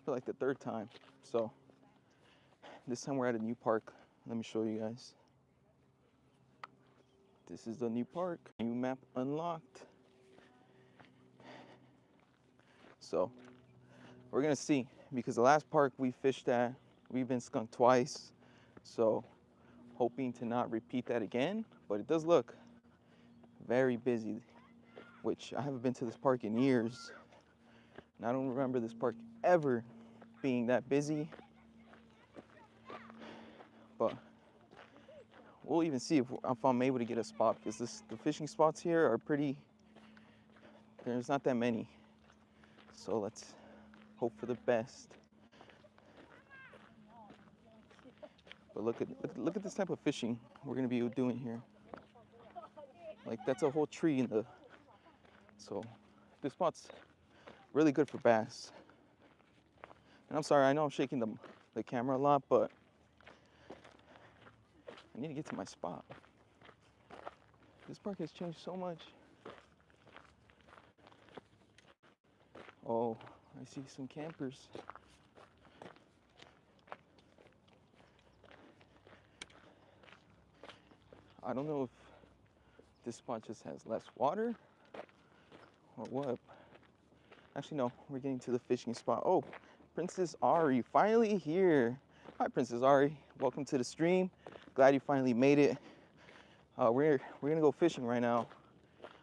for like the third time. So this time we're at a new park. Let me show you guys. This is the new park. New map unlocked. So we're gonna see, because the last park we fished at, we've been skunked twice. So hoping to not repeat that again, but it does look very busy, which I haven't been to this park in years. And I don't remember this park ever being that busy. But we'll even see if I'm able to get a spot, because the fishing spots here are pretty, there's not that many. So let's hope for the best. But look at this type of fishing we're gonna be doing here. Like, that's a whole tree in the, so this spot's really good for bass. And I'm sorry, I know I'm shaking the camera a lot, but I need to get to my spot. This park has changed so much. Oh, I see some campers. I don't know if this spot just has less water or what. Actually, no, we're getting to the fishing spot. Oh, Princess Ari, finally here. Hi, Princess Ari. Welcome to the stream. Glad you finally made it. We're gonna go fishing right now.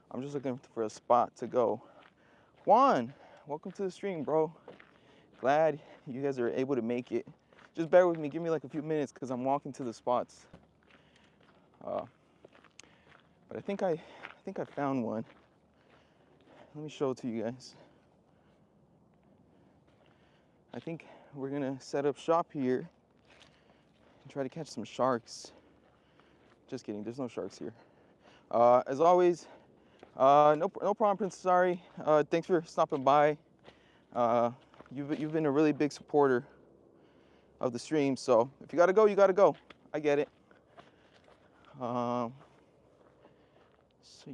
I'm just looking for a spot to go. Juan, welcome to the stream, bro. Glad you guys are able to make it. Just bear with me. Give me like a few minutes because I'm walking to the spots. But I think I found one. Let me show it to you guys. I think we're gonna set up shop here and try to catch some sharks. Just kidding, there's no sharks here. As always, no problem, Princess Ari. Thanks for stopping by. You've been a really big supporter of the stream, so if you gotta go, you gotta go. I get it. So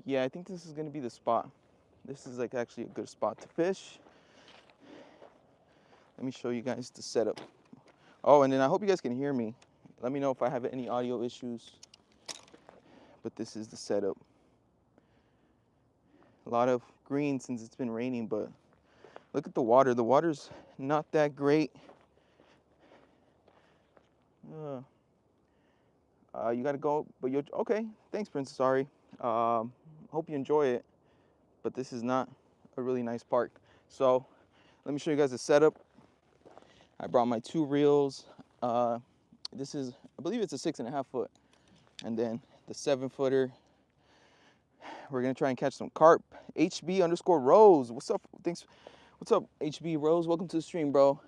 yeah, I think this is gonna be the spot. This is like actually a good spot to fish. Let me show you guys the setup. Oh, and then I hope you guys can hear me. Let me know if I have any audio issues. But this is the setup. A lot of green since it's been raining, but look at the water. The water's not that great. You gotta go, but you're okay. Thanks, Princess Ari. Hope you enjoy it. But this is not a really nice park. So let me show you guys the setup. I brought my 2 reels. This is, I believe it's a 6.5 foot. And then the 7-footer. We're gonna try and catch some carp. HB_Rose. What's up? Thanks. What's up, HB Rose? Welcome to the stream, bro.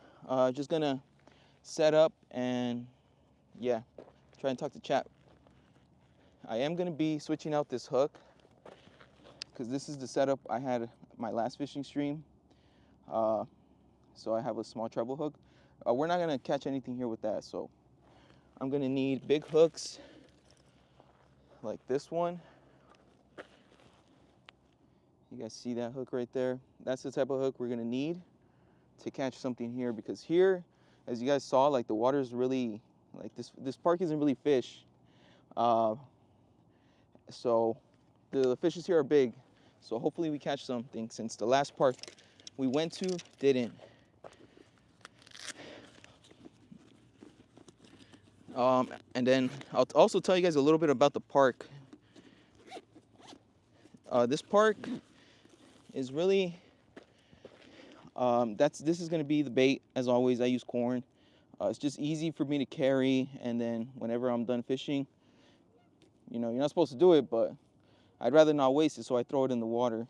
Just gonna set up and yeah, try and talk to chat. I am gonna be switching out this hook because this is the setup I had my last fishing stream. So I have a small treble hook. We're not gonna catch anything here with that, so I'm gonna need big hooks like this one. You guys see that hook right there? That's the type of hook we're gonna need to catch something here, because here, as you guys saw, like the water is really, like this park isn't really fish. So the fishes here are big. So hopefully we catch something, since the last park we went to didn't. And then I'll also tell you guys a little bit about the park. This park is really, this is gonna be the bait. As always, I use corn. It's just easy for me to carry, and then whenever I'm done fishing, you know, you're not supposed to do it, but I'd rather not waste it, so I throw it in the water.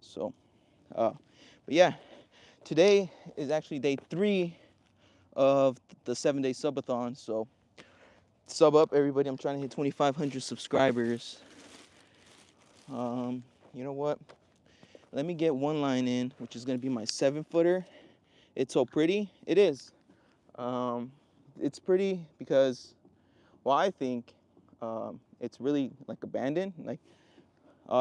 So, but yeah, today is actually day 3 of the 7-day subathon. So sub up, everybody. I'm trying to hit 2,500 subscribers. You know what? Let me get one line in, which is gonna be my 7-footer. It's so pretty. It is. It's pretty because, well, I think it's really like abandoned. Like,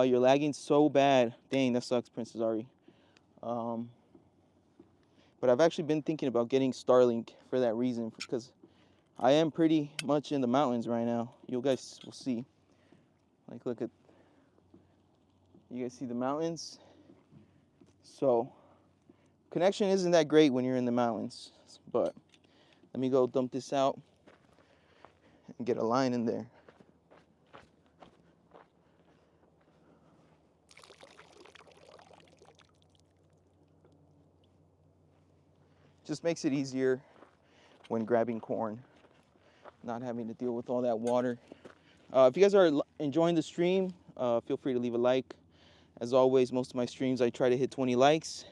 you're lagging so bad. Dang, that sucks, Princess Ari. But I've actually been thinking about getting Starlink for that reason, because I am pretty much in the mountains right now. You guys will see. Like, look at, you guys see the mountains? So, connection isn't that great when you're in the mountains. But let me go dump this out and get a line in there. Just makes it easier when grabbing corn, not having to deal with all that water. If you guys are enjoying the stream, feel free to leave a like. As always, most of my streams I try to hit 20 likes.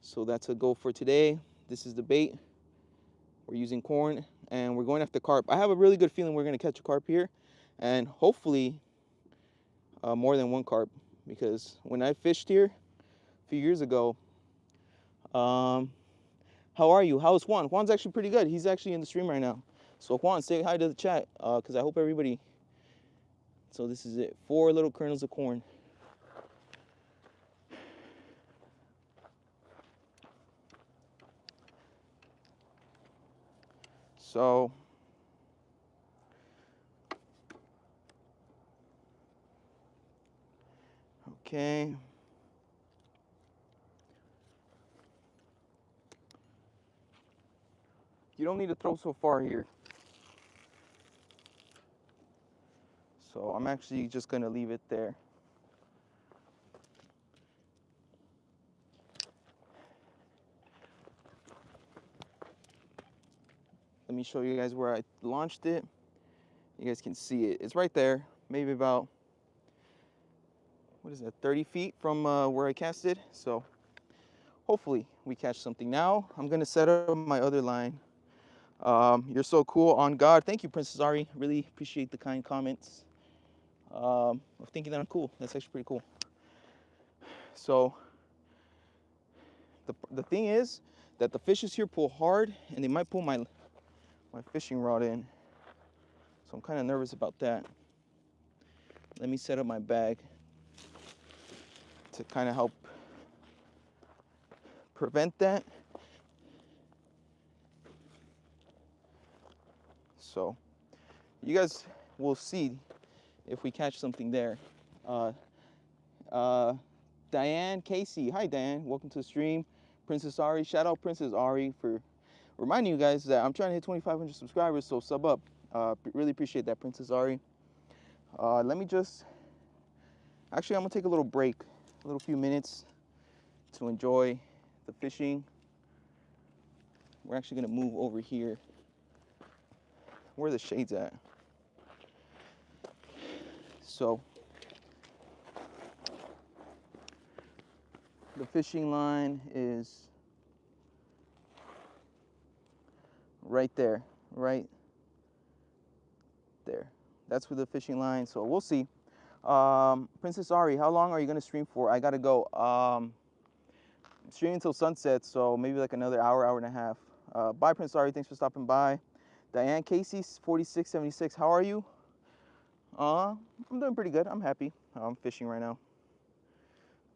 So that's a goal for today. This is the bait. We're using corn and we're going after carp. I have a really good feeling we're gonna catch a carp here, and hopefully more than one carp, because when I fished here a few years ago, how are you? How's Juan? Juan's actually pretty good. He's actually in the stream right now. So Juan, say hi to the chat, because I hope everybody. So this is it. 4 little kernels of corn. So okay. You don't need to throw so far here. So I'm actually just gonna leave it there. Let me show you guys where I launched it. You guys can see it. It's right there, maybe about, what is that, 30 feet from where I casted. So hopefully we catch something. Now I'm gonna set up my other line. You're so cool, on God. Thank you, Princess Ari. Really appreciate the kind comments of thinking that I'm cool. That's actually pretty cool. So the thing is that the fishes here pull hard, and they might pull my fishing rod in. So I'm kind of nervous about that. Let me set up my bag to kind of help prevent that. So you guys will see if we catch something there. Diane Casey, hi Diane, welcome to the stream. Princess Ari, shout out Princess Ari for reminding you guys that I'm trying to hit 2,500 subscribers, so sub up. Really appreciate that, Princess Ari. Let me just, actually I'm gonna take a little break, a little few minutes to enjoy the fishing. We're actually gonna move over here. Where are the shades at? So, the fishing line is right there, right there. That's where the fishing line, so we'll see. Princess Ari, how long are you gonna stream for? I gotta go. Streaming until sunset, so maybe like another hour, hour and a half. Bye, Princess Ari, thanks for stopping by. Diane Casey, 4676, how are you? I'm doing pretty good, I'm happy. I'm fishing right now.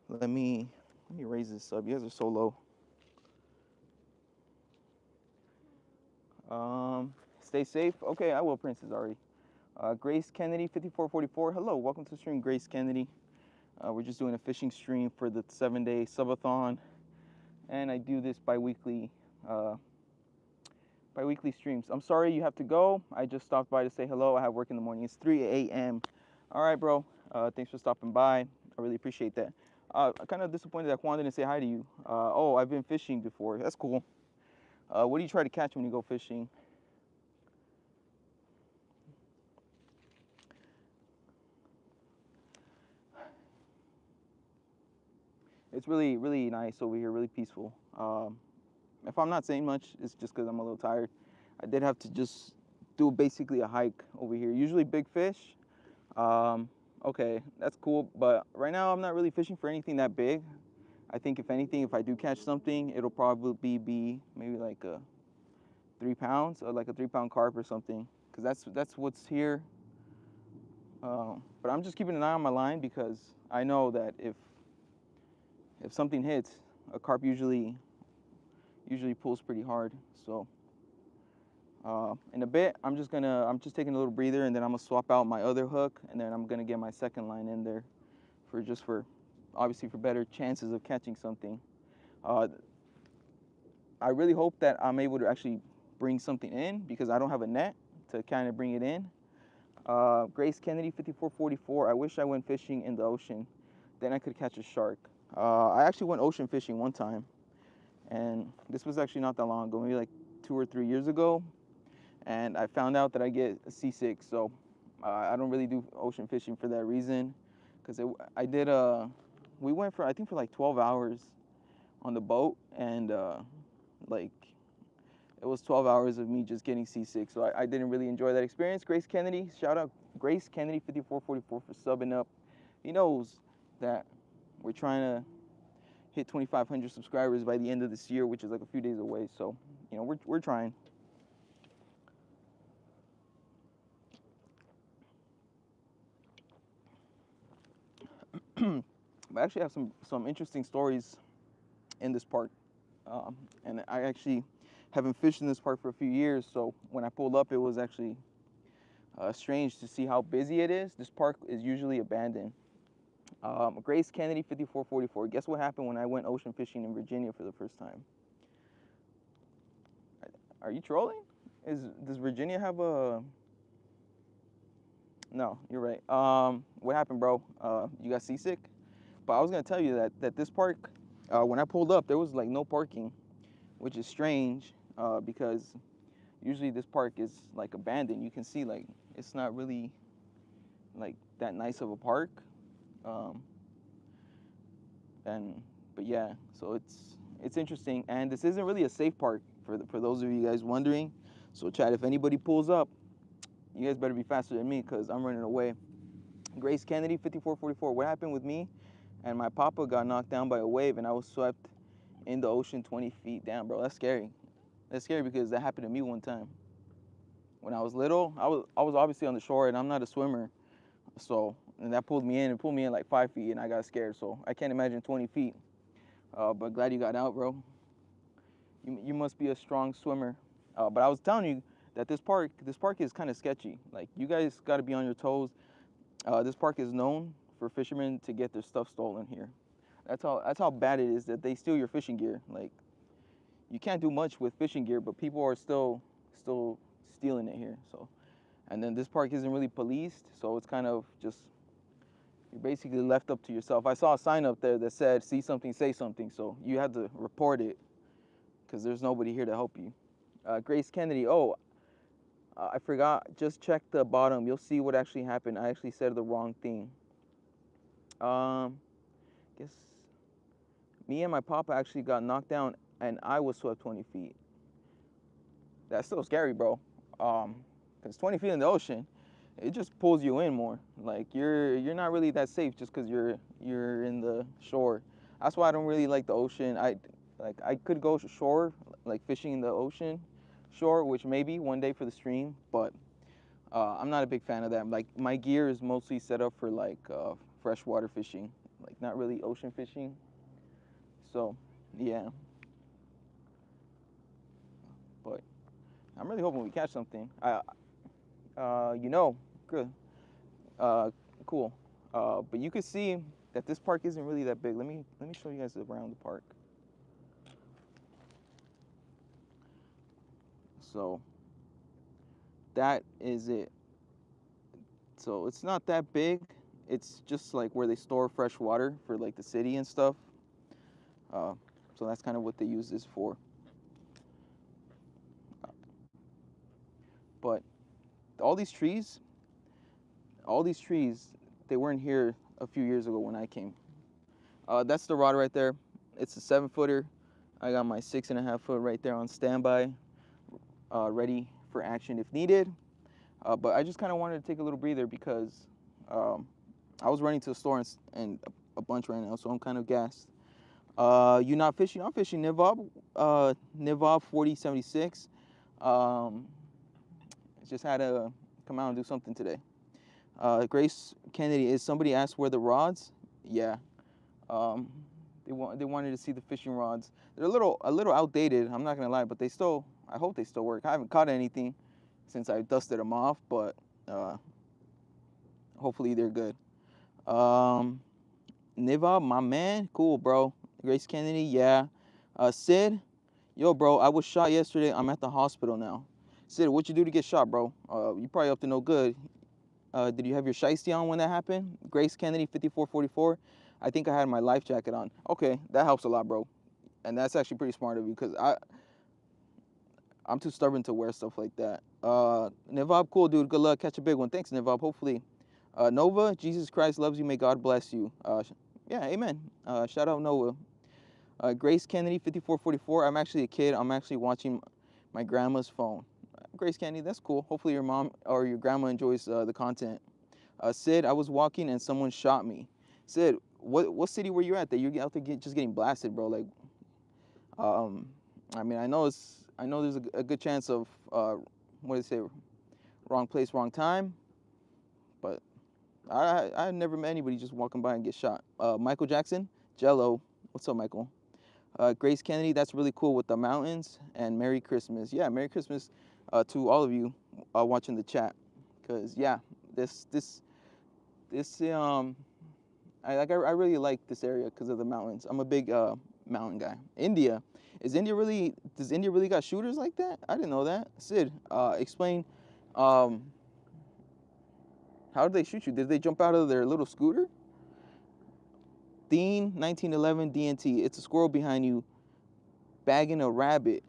Let me raise this up, you guys are so low. Stay safe. Okay, I will, Princess Ari. Grace Kennedy, 5444. Hello, welcome to the stream, Grace Kennedy. We're just doing a fishing stream for the 7-day subathon, and I do this bi-weekly streams. I'm sorry you have to go. I just stopped by to say hello. I have work in the morning. It's 3 a.m. All right, bro. Thanks for stopping by. I really appreciate that. I'm kind of disappointed that Juan didn't say hi to you. Oh, I've been fishing before. That's cool. What do you try to catch when you go fishing? It's really, really nice over here, really peaceful. If I'm not saying much, it's just because I'm a little tired. I did have to just do basically a hike over here. Usually big fish. Okay, that's cool, but right now I'm not really fishing for anything that big. I think if anything, if I do catch something, it'll probably be maybe like a 3 pounds, or like a 3-pound carp or something, because that's what's here. But I'm just keeping an eye on my line, because I know that if something hits, a carp usually usually pulls pretty hard. So in a bit, I'm just taking a little breather, and then I'm gonna swap out my other hook, and then I'm gonna get my second line in there for obviously for better chances of catching something. Uh, I really hope that I'm able to actually bring something in because I don't have a net to kind of bring it in. Grace Kennedy 5444. I wish I went fishing in the ocean, then I could catch a shark. I actually went ocean fishing one time, and this was actually not that long ago, maybe like 2 or 3 years ago. And I found out that I get seasick, so I don't really do ocean fishing for that reason. Because I did we went for I think for like 12 hours on the boat, and like it was 12 hours of me just getting seasick, so I didn't really enjoy that experience. Grace Kennedy, shout out Grace Kennedy 5444 for subbing up. He knows that we're trying to hit 2,500 subscribers by the end of this year, which is like a few days away. So, you know, we're trying. I actually have some interesting stories in this park, and I actually haven't fished in this park for a few years. So when I pulled up, it was actually strange to see how busy it is. This park is usually abandoned. Grace Kennedy 5444. Guess what happened when I went ocean fishing in Virginia for the first time? Are you trolling? Does Virginia have a? No, you're right. What happened, bro? You got seasick? But I was gonna tell you that this park, when I pulled up, there was like no parking, which is strange because usually this park is like abandoned. You can see like it's not really like that nice of a park. Um, and but yeah, so it's interesting, and this isn't really a safe park for those of you guys wondering. So Chad, if anybody pulls up, you guys better be faster than me because I'm running away. Grace Kennedy 5444. What happened with me and my papa got knocked down by a wave, and I was swept in the ocean 20 feet down, bro. That's scary. That's scary because that happened to me one time when I was little. I was obviously on the shore, and I'm not a swimmer, so and that pulled me in. It pulled me in like 5 feet, and I got scared. So I can't imagine 20 feet. But glad you got out, bro. You must be a strong swimmer. But I was telling you that this park is kind of sketchy. Like you guys got to be on your toes. This park is known for fishermen to get their stuff stolen here. That's how bad it is that they steal your fishing gear. Like you can't do much with fishing gear, but people are still stealing it here. So, and then this park isn't really policed, so it's kind of just you're basically left up to yourself. I saw a sign up there that said "See something, say something," so you had to report it because there's nobody here to help you. Grace Kennedy. Oh, I forgot. Just check the bottom. You'll see what actually happened. I actually said the wrong thing. Guess me and my papa actually got knocked down, and I was swept 20 feet. That's still scary, bro. Cause 20 feet in the ocean, it just pulls you in more. Like you're not really that safe just cause you're in the shore. That's why I don't really like the ocean. I could go shore, like fishing in the ocean, shore, which maybe one day for the stream, but I'm not a big fan of that. Like my gear is mostly set up for like freshwater fishing, like not really ocean fishing. So, yeah. But I'm really hoping we catch something. You know, good, uh, cool. But you can see that this park isn't really that big. Let me show you guys around the park. So that is it. So it's not that big. It's just like where they store fresh water for like the city and stuff. Uh, so that's kind of what they use this for. But all these trees, all these trees, they weren't here a few years ago when I came. That's the rod right there. It's a 7-footer. I got my 6.5 foot right there on standby, ready for action if needed. But I just kind of wanted to take a little breather because I was running to the store and a bunch right now, so I'm kind of gassed. You not fishing? I'm fishing Nivob 4076. Just had to come out and do something today. Grace Kennedy, is somebody asked where the rods? Yeah. Um, They wanted to see the fishing rods. They're a little outdated. I'm not gonna lie, but they still. I hope they still work. I haven't caught anything since I dusted them off, but uh, hopefully they're good. Um, Niva, my man, cool, bro. Grace Kennedy, yeah. Sid, yo, bro, I was shot yesterday. I'm at the hospital now. Sid, what you do to get shot, bro? You probably up to no good. Did you have your shiesty on when that happened? Grace Kennedy, 5444. I think I had my life jacket on. Okay, that helps a lot, bro. And that's actually pretty smart of you because I'm too stubborn to wear stuff like that. Nivab, cool, dude. Good luck. Catch a big one. Thanks, Nivab. Hopefully. Nova, Jesus Christ loves you. May God bless you. Yeah, amen. Shout out Nova. Grace Kennedy, 5444. I'm actually a kid. I'm actually watching my grandma's phone. Grace Kennedy, that's cool. Hopefully your mom or your grandma enjoys the content. Sid, I was walking and someone shot me. Sid, what city were you at that you're out there just getting blasted, bro? Like, um, I mean, I know there's a good chance of what do you say, wrong place, wrong time, but I never met anybody just walking by and get shot. Michael Jackson, Jello, what's up, Michael? Grace Kennedy, that's really cool with the mountains, and Merry Christmas. Yeah, Merry Christmas to all of you watching the chat, cause yeah, this I really like this area because of the mountains. I'm a big mountain guy. India, does India really got shooters like that? I didn't know that. Sid, explain, um, how did they shoot you? Did they jump out of their little scooter? Dean, 1911 DNT. It's a squirrel behind you, bagging a rabbit.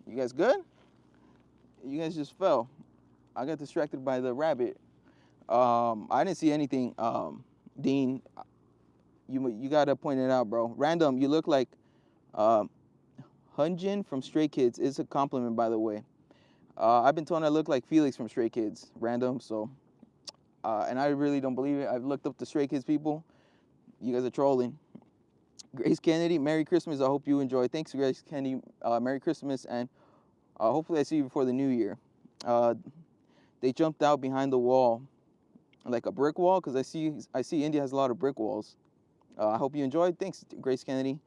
You guys good? You guys just fell. I got distracted by the rabbit. I didn't see anything. Dean, you gotta point it out, bro. Random, you look like uh, Hunjin from Stray Kids. It's a compliment, by the way. I've been told I look like Felix from Stray Kids. Random, so and I really don't believe it. I've looked up the Stray Kids people. You guys are trolling. Grace Kennedy, Merry Christmas. I hope you enjoy. Thanks, Grace Kennedy. Merry Christmas, and hopefully I see you before the new year. They jumped out behind the wall, like a brick wall, because I see India has a lot of brick walls. I hope you enjoyed. Thanks, Grace Kennedy.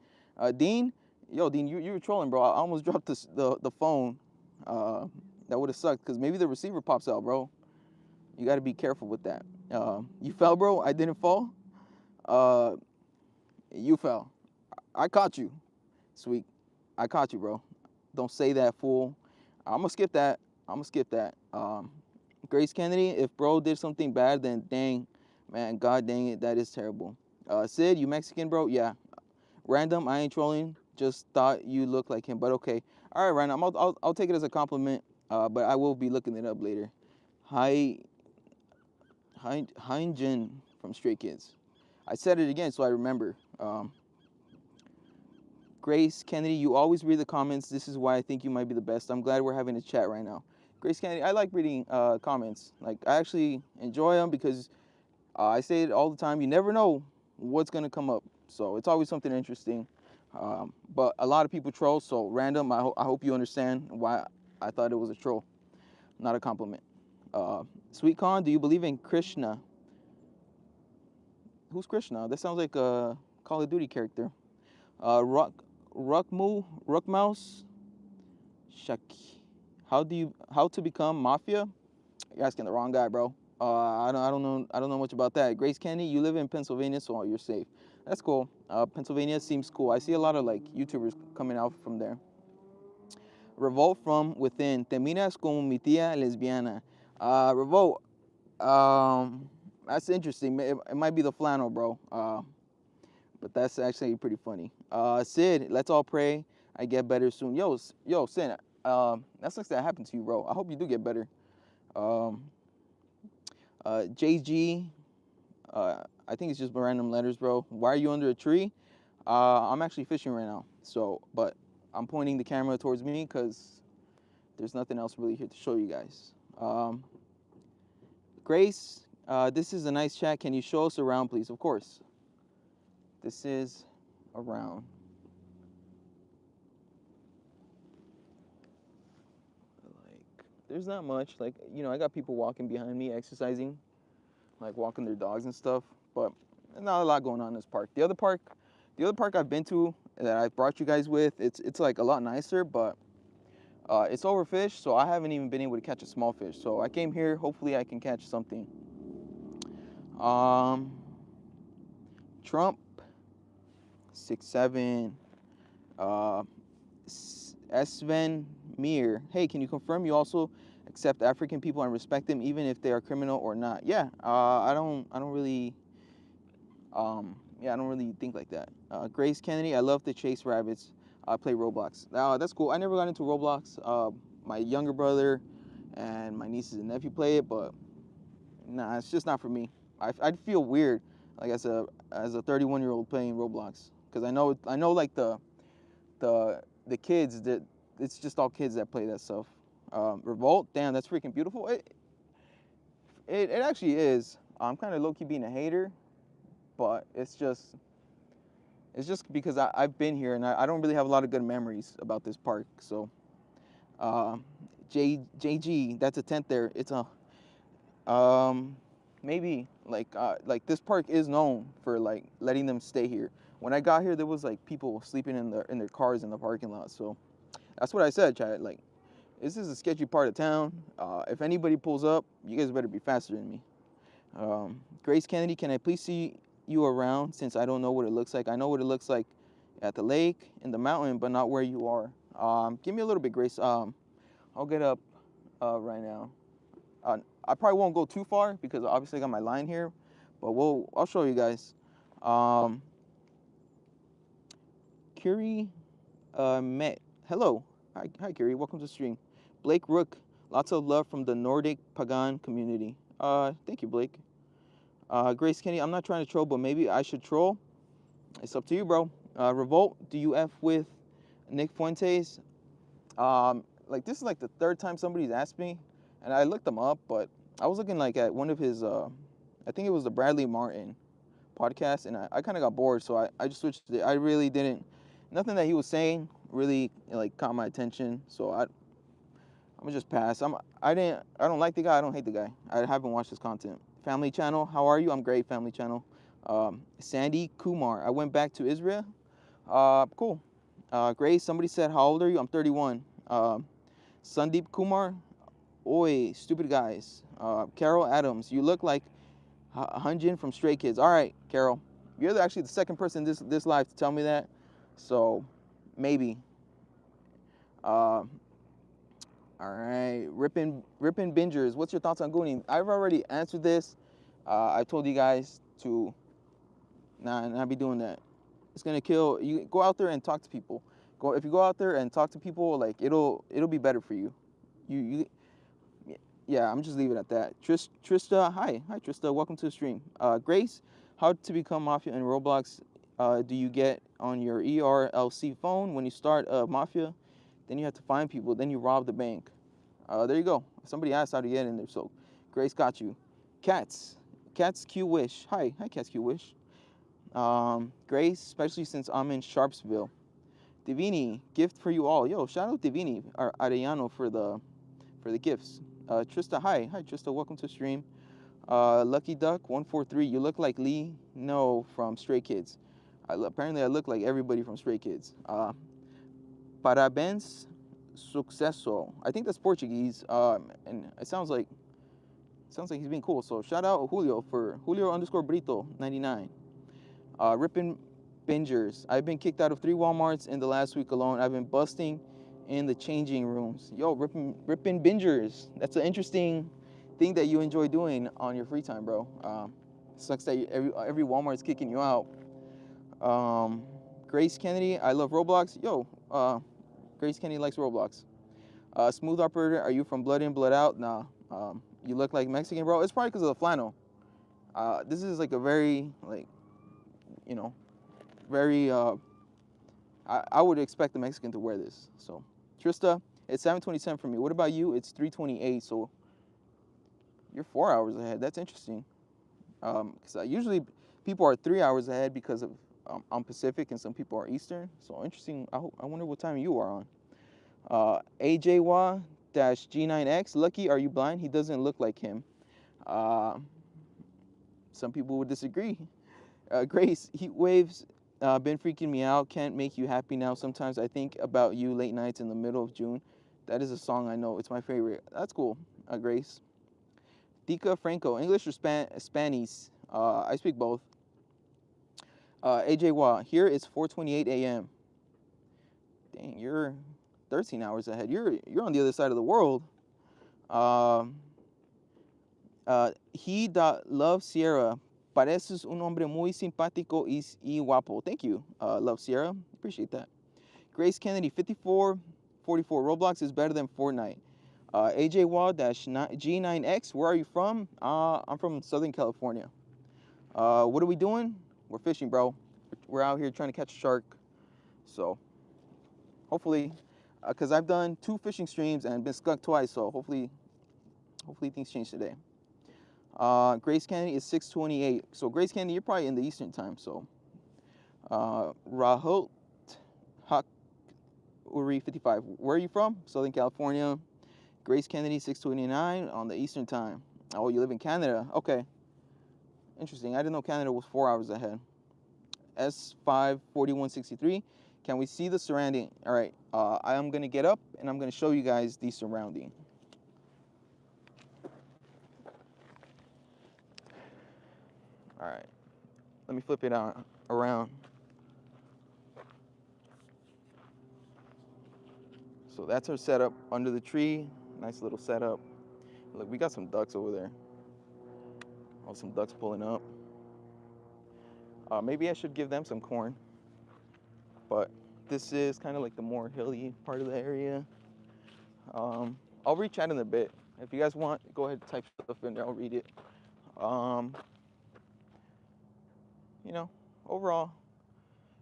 Dean, yo, Dean, you were trolling, bro. I almost dropped the phone. That would have sucked, because maybe the receiver pops out, bro. You got to be careful with that. You fell, bro. I didn't fall. You fell. I caught you. Sweet. I caught you, bro. Don't say that, fool. I'm going to skip that. I'm going to skip that. Grace Kennedy, if bro did something bad, then dang, man, god dang it, that is terrible. Sid, you Mexican, bro? Yeah. Random, I ain't trolling. Just thought you looked like him, but okay. All right, Random, I'll take it as a compliment, but I will be looking it up later. Hyunjin from Stray Kids. I said it again so I remember. Grace Kennedy, you always read the comments. This is why I think you might be the best. I'm glad we're having a chat right now. Grace Kennedy, I like reading comments. Like, I actually enjoy them because I say it all the time. You never know what's going to come up. So it's always something interesting. But a lot of people troll, so Random, I hope you understand why I thought it was a troll, not a compliment. Sweet Khan, do you believe in Krishna? Who's Krishna? That sounds like a Call of Duty character. Ruckmouse, Shaki. How to become mafia? You're asking the wrong guy, bro. I don't know much about that. Grace Kennedy, you live in Pennsylvania, so you're safe. That's cool. Pennsylvania seems cool. I see a lot of like YouTubers coming out from there. Revolt from within. Te miras como mi tía lesbiana. Revolt. That's interesting. It might be the flannel, bro. But that's actually pretty funny. Sid, let's all pray I get better soon. Yo, Sid, that sucks that happened to you, bro. I hope you do get better. JG, I think it's just random letters, bro. Why are you under a tree? I'm actually fishing right now, but I'm pointing the camera towards me because there's nothing else really here to show you guys. Grace, this is a nice chat. Can you show us around, please? Of course. This is around. there's not much. Like, you know, I got people walking behind me, exercising, like walking their dogs and stuff. But not a lot going on in this park. The other park I've been to that I brought you guys with, it's like a lot nicer, but it's overfished, so I haven't even been able to catch a small fish. So I came here. Hopefully, I can catch something. Um, Trump 6'7". Uh, Sven Mir. Hey, can you confirm you also accept African people and respect them even if they are criminal or not? Yeah. I don't really. Yeah, I don't really think like that. Grace Kennedy. I love to chase rabbits. I play Roblox. That's cool. I never got into Roblox. My younger brother and my nieces and nephew play it, but nah, it's just not for me. I'd feel weird, like as a 31-year-old playing Roblox, because I know like the kids that it's just all kids that play that stuff. Revolt, damn, that's freaking beautiful. It actually is. I'm kind of low key being a hater, but it's just because I've been here and I don't really have a lot of good memories about this park. So, uh, JG, that's a tent there. It's a maybe like this park is known for like letting them stay here. When I got here, there was like people sleeping in their cars in the parking lot. So that's what I said, Chad. Like, this is a sketchy part of town. If anybody pulls up, you guys better be faster than me. Grace Kennedy, can I please see you around since I don't know what it looks like? I know what it looks like at the lake, in the mountain, but not where you are. Give me a little bit, Grace. I'll get up right now. I probably won't go too far because obviously I got my line here, but I'll show you guys. Curie Met. Hello. Hi, Curie. Welcome to the stream. Blake Rook. Lots of love from the Nordic Pagan community. Thank you, Blake. Grace Kenny, I'm not trying to troll, but maybe I should troll. It's up to you, bro. Revolt, do you F with Nick Fuentes? Like, this is like the third time somebody's asked me, and I looked them up, but I was looking like at one of his, I think it was the Bradley Martin podcast, and I kind of got bored, so I just switched it. I really didn't, nothing that he was saying really like caught my attention, so I'm gonna just pass. I don't like the guy. I don't hate the guy. I haven't watched his content. Family Channel, how are you? I'm great. Family Channel. Sandy Kumar, I went back to Israel. Cool. Grace, somebody said, how old are you? I'm 31. Sandeep Kumar, oi, stupid guys. Carol Adams, you look like Hunjin from Stray Kids. All right, Carol, you're actually the second person this live to tell me that, so maybe. All right, Rippin' Bingers, what's your thoughts on Gooning? I've already answered this. I told you guys to not be doing that. It's gonna kill you. Go out there and talk to people. If you go out there and talk to people, like it'll be better for you. You yeah. I'm just leaving it at that. Trista, hi Trista, welcome to the stream. Grace, how to become Mafia in Roblox? Do you get on your ERLC phone when you start Mafia? Then you have to find people. Then you rob the bank. There you go. Somebody asked how to get in there, so Grace got you. Cats Q Wish. Hi Cats Q Wish. Grace, especially since I'm in Sharpsville. Divini, gift for you all. Yo, shout out Divini Arellano for the gifts. Trista, hi Trista, welcome to the stream. Lucky Duck 143, you look like Lee No from Stray Kids. Apparently I look like everybody from Stray Kids. Parabéns, sucesso. I think that's Portuguese, and it sounds like he's being cool. So shout out Julio for Julio_Brito99. Rippin' Bingers. I've been kicked out of 3 Walmarts in the last week alone. I've been busting in the changing rooms. Yo, Rippin' Bingers. That's an interesting thing that you enjoy doing on your free time, bro. Sucks that every Walmart's kicking you out. Grace Kennedy, I love Roblox. Yo, Grace Kennedy likes Roblox. Smooth Operator, are you from Blood In, Blood Out? Nah. You look like Mexican, bro. It's probably because of the flannel. This is like a very, like, you know, very, I would expect the Mexican to wear this. So, Trista, it's 7:27 for me. What about you? It's 3:28, so you're 4 hours ahead. That's interesting. Because usually people are 3 hours ahead because of I'm Pacific and some people are Eastern. So interesting. I wonder what time you are on. AJY, AJ-G9X. Lucky, are you blind? He doesn't look like him. Some people would disagree. Grace, heat waves been freaking me out. Can't make you happy now. Sometimes I think about you late nights in the middle of June. That is a song I know. It's my favorite. That's cool, Grace. Dika Franco, English or Spanish? I speak both. AJ Wah, here it's 4:28 a.m. Dang, you're 13 hours ahead. You're on the other side of the world. He Love Sierra. Pareces un hombre muy simpático y guapo. Thank you, Love Sierra. Appreciate that. Grace Kennedy, 5444. Roblox is better than Fortnite. AJ Wall-G9X, where are you from? I'm from Southern California. What are we doing? We're fishing, bro. We're out here trying to catch a shark. So, hopefully, because I've done 2 fishing streams and been skunked twice, so hopefully things change today. Grace Kennedy is 6:28. So Grace Kennedy, you're probably in the Eastern time. So Rahul Hak Uri 55. Where are you from? Southern California. Grace Kennedy 6:29 on the Eastern time. Oh, you live in Canada. Okay. Interesting. I didn't know Canada was 4 hours ahead. S54163. Can we see the surrounding? All right. I am gonna get up and I'm gonna show you guys the surrounding. All right, let me flip it around. So that's our setup under the tree. Nice little setup. Look, we got some ducks over there. Oh, some ducks pulling up. Maybe I should give them some corn. But this is kind of like the more hilly part of the area. I'll read chat in a bit. If you guys want, go ahead and type stuff in there. I'll read it. You know, overall,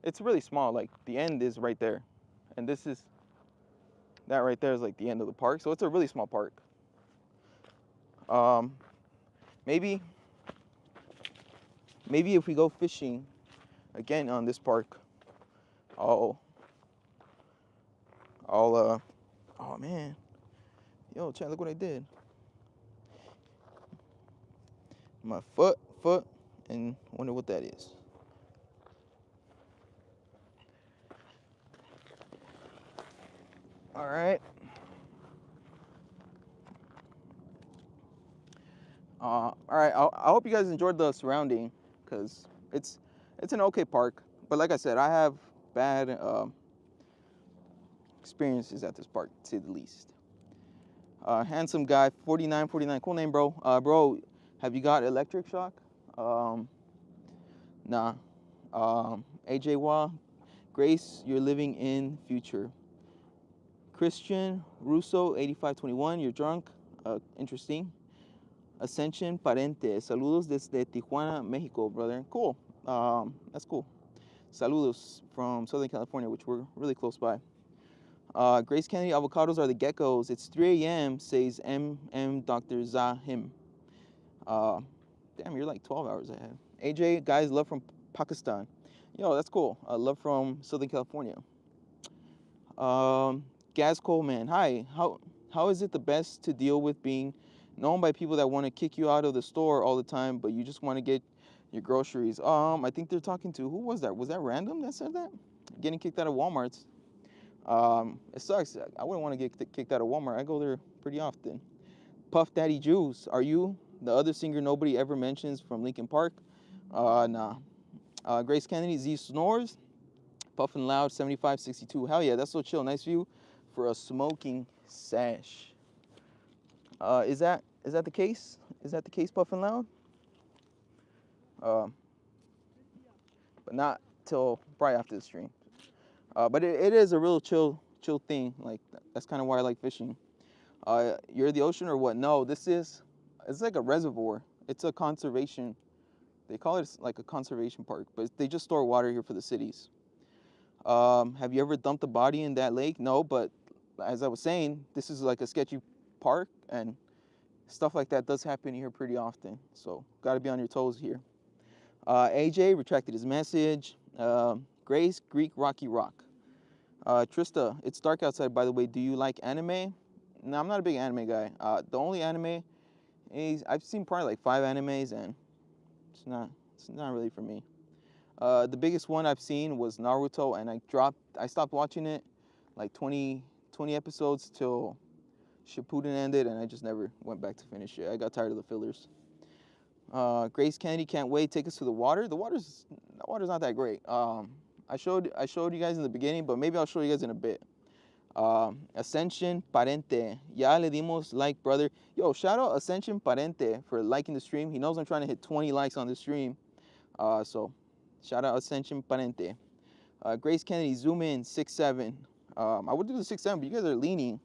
it's really small. Like the end is right there, and that right there is like the end of the park. So it's a really small park. Maybe if we go fishing again on this park, oh man, yo, Chad, look what I did. My foot, and wonder what that is. All right. All right. I hope you guys enjoyed the surrounding, cause it's an okay park. But like I said, I have bad experiences at this park, to say the least. Handsome guy, 4949. Cool name, bro. Bro, have you got electric shock? Nah. AJ Wah, Grace, you're living in future. Christian Russo, 8521. You're drunk. Interesting. Ascension Parente. Saludos desde Tijuana, Mexico, brother. Cool. That's cool. Saludos from Southern California, which we're really close by. Grace Kennedy, avocados are the geckos. It's 3 a.m., says Dr. Zahim. Damn, you're like 12 hours ahead. AJ, guys, love from Pakistan. Yo, that's cool. Love from Southern California. Gaz Coleman, hi. How is it the best to deal with being known by people that want to kick you out of the store all the time, but you just want to get your groceries? I think they're talking to, who was that? Was that random that said that? Getting kicked out of Walmart's. It sucks. I wouldn't want to get kicked out of Walmart. I go there pretty often. Puff Daddy Juice, are you the other singer nobody ever mentions from Linkin Park? Nah. Grace Kennedy, Z Snores. Puffin' Loud, 7562. Hell yeah, that's so chill. Nice view for a smoking sash. Is that the case? Is that the case, Puffin' Loud? But not till probably after the stream. But it is a real chill thing. Like that's kind of why I like fishing. You're the ocean or what? No, it's like a reservoir. It's a conservation. They call it like a conservation park, but they just store water here for the cities. Have you ever dumped a body in that lake? No, but as I was saying, this is like a sketchy park, and stuff like that does happen here pretty often. So got to be on your toes here. AJ retracted his message. Grace, Greek, Rocky Rock. Trista, it's dark outside, by the way. Do you like anime? No, I'm not a big anime guy. The only anime is I've seen probably like 5 animes, and it's not really for me. The biggest one I've seen was Naruto, and I stopped watching it like 20 episodes till Shippuden ended, and I just never went back to finish it. I got tired of the fillers. Grace Kennedy, can't wait. Take us to the water. The water's not that great. I showed you guys in the beginning, but maybe I'll show you guys in a bit. Ascension Parente. Ya le dimos like, brother. Yo, shout out Ascension Parente for liking the stream. He knows I'm trying to hit 20 likes on the stream. So shout out Ascension Parente. Grace Kennedy, zoom in, 6'7". I would do the 6'7", but you guys are leaning.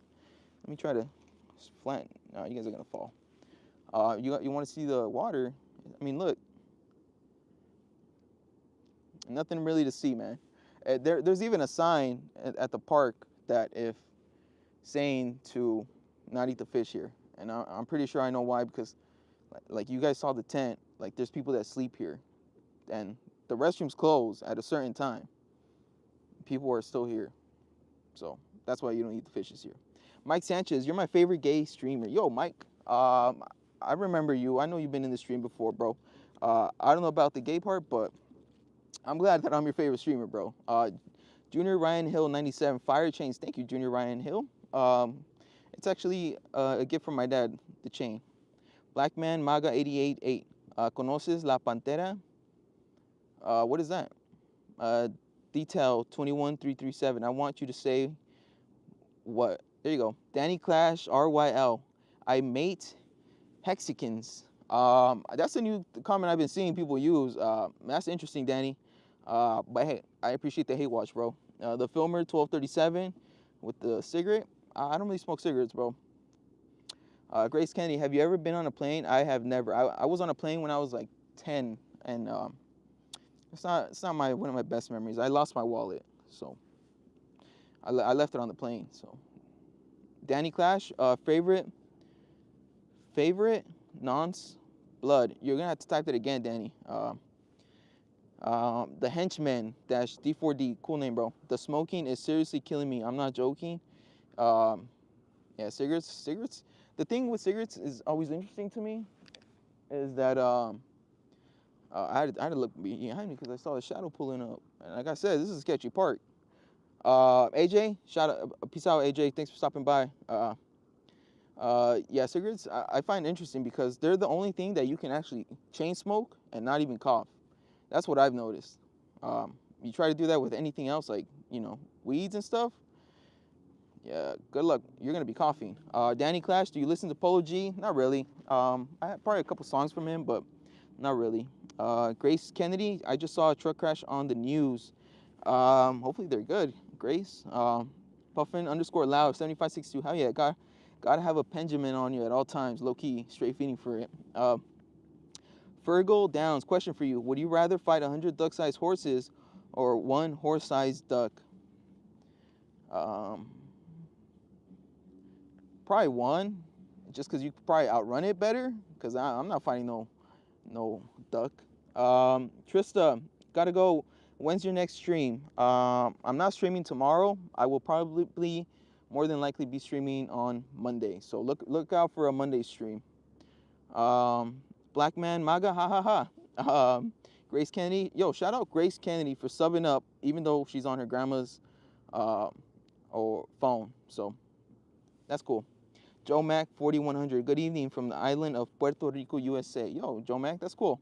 Let me try to flatten. No, you guys are gonna fall. You want to see the water? I mean, look, nothing really to see, man. There's even a sign at the park that if saying to not eat the fish here, and I'm pretty sure I know why, because like you guys saw the tent, like there's people that sleep here, and the restrooms close at a certain time. People are still here, so that's why you don't eat the fishes here. Mike Sanchez, you're my favorite gay streamer. Yo, Mike, I remember you. I know you've been in the stream before, bro. I don't know about the gay part, but I'm glad that I'm your favorite streamer, bro. Junior Ryan Hill 97 Fire Chains. Thank you, Junior Ryan Hill. It's actually a gift from my dad, the chain. Black Man Maga 88.8. Conoces La Pantera? What is that? Detail 21337. I want you to say what? There you go. Danny Clash RYL. I mate Hexicans. That's a new comment I've been seeing people use. That's interesting, Danny. But hey, I appreciate the hate watch, bro. The filmer 1237 with the cigarette. I don't really smoke cigarettes, bro. Grace Kennedy, have you ever been on a plane? I have never. I was on a plane when I was like 10, and it's not one of my best memories. I lost my wallet, so I left it on the plane. So Danny Clash, favorite nonce blood. You're gonna have to type that again, Danny. The henchman dash D4D, cool name, bro. The smoking is seriously killing me. I'm not joking. Yeah, cigarettes. The thing with cigarettes is always interesting to me is that I had to look behind me because I saw a shadow pulling up. And like I said, this is a sketchy part. AJ, shout out, peace out, AJ. Thanks for stopping by. Yeah, cigarettes I find interesting because they're the only thing that you can actually chain smoke and not even cough. That's what I've noticed. You try to do that with anything else, like, weeds and stuff. Yeah, good luck. You're going to be coughing. Danny Clash, do you listen to Polo G? Not really. I have probably a couple songs from him, but not really. Grace Kennedy, I just saw a truck crash on the news. Hopefully they're good. Grace. Puffin _ loud 7562. Hell yeah, gotta have a Benjamin on you at all times. Low key, straight feeding for it. Fergal Downs, question for you. Would you rather fight 100 duck-sized horses or one horse-sized duck? Probably one, just because you could probably outrun it better, because I'm not fighting no duck. Trista, gotta go. When's your next stream? I'm not streaming tomorrow. I will probably, more than likely, be streaming on Monday. So look out for a Monday stream. Black Man MAGA, ha ha ha. Grace Kennedy, yo, shout out Grace Kennedy for subbing up, even though she's on her grandma's or phone. So that's cool. Joe Mac 4100. Good evening from the island of Puerto Rico, USA. Yo, Joe Mac, that's cool.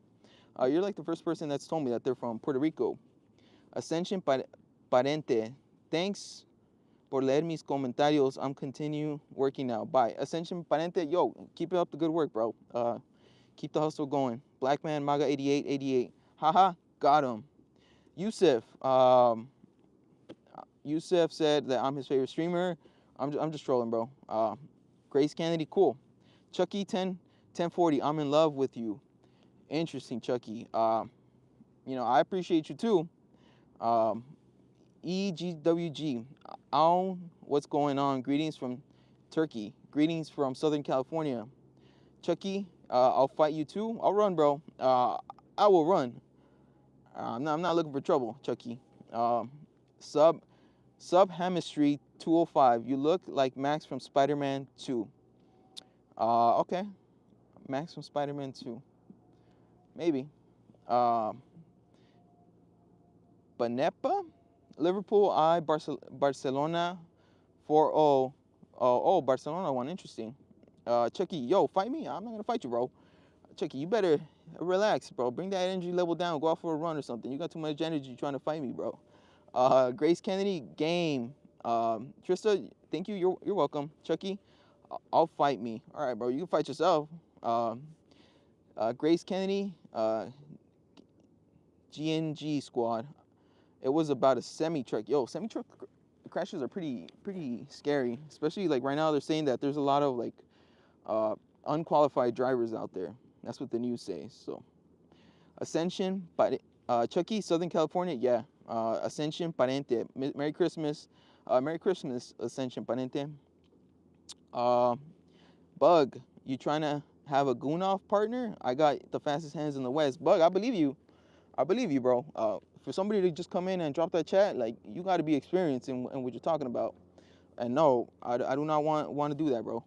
You're like the first person that's told me that they're from Puerto Rico. Ascension Parente. Thanks por leer mis comentarios. I'm continue working now. Bye. Ascension Parente. Yo, keep up the good work, bro. Keep the hustle going. Black Man MAGA 8888. Haha, got him. Yusuf. Yusuf said that I'm his favorite streamer. I'm just trolling, bro. Grace Kennedy, cool. Chucky 1040. I'm in love with you. Interesting, Chucky. I appreciate you too. EGWG. What's going on? Greetings from Turkey. Greetings from Southern California. Chucky, I'll fight you too. I'll run, bro. I will run. I'm not looking for trouble, Chucky. Sub Subhamistry 205. You look like Max from Spider-Man 2. Okay. Max from Spider-Man 2. Maybe. Um, Banepa, Liverpool Barcelona 4-0. Oh, Barcelona won. Interesting. Chucky, yo, fight me. I'm not gonna fight you, bro. Chucky, you better relax, bro. Bring that energy level down. Go out for a run or something. You got too much energy trying to fight me, bro. Grace Kennedy, game. Trista, thank you. You're welcome. Chucky, I'll fight me. All right, bro. You can fight yourself. Um, Grace Kennedy, GNG squad. It was about a semi truck. Yo, semi truck crashes are pretty scary. Especially like right now, they're saying that there's a lot of like uh, unqualified drivers out there. That's what the news says. So Ascension, Chucky, Southern California, yeah. Ascension, Parente. Merry Christmas. Merry Christmas, Ascension, Parente. Uh, Bug, you trying to have a goon off partner? I got the fastest hands in the West. Bug, I believe you. I believe you, bro. For somebody to just come in and drop that chat, like, you got to be experienced in what you're talking about. And no, I do not want to do that, bro.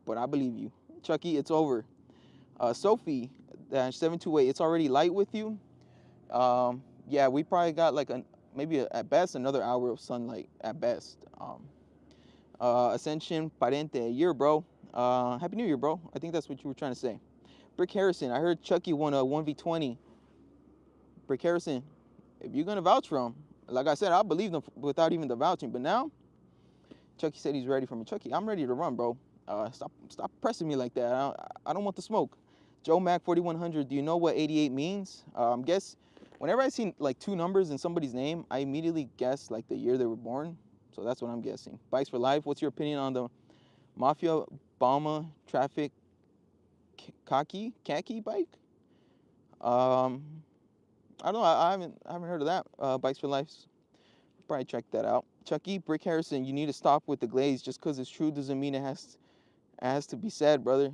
But I believe you. Chucky, it's over. Sophie, 728, it's already light with you. Yeah, we probably got like maybe at best another hour of sunlight at best. Ascension, Parente, year, bro. Happy New Year, bro. I think that's what you were trying to say. Brick Harrison, I heard Chucky won a 1v20. Brick Harrison, if you're gonna vouch for him, like I said, I believe them without even the vouching. But now, Chucky said he's ready for me. Chucky, I'm ready to run, bro. Stop pressing me like that. I don't want the smoke. Joe Mac 4100. Do you know what 88 means? Guess whenever I see like two numbers in somebody's name, I immediately guess like the year they were born. So that's what I'm guessing. Bikes for life. What's your opinion on the Mafia Bama Traffic khaki bike? Um, I don't know. I haven't heard of that. Bikes for life. Probably check that out. Chucky Brick Harrison, you need to stop with the glaze. Just because it's true doesn't mean it has to be said, brother.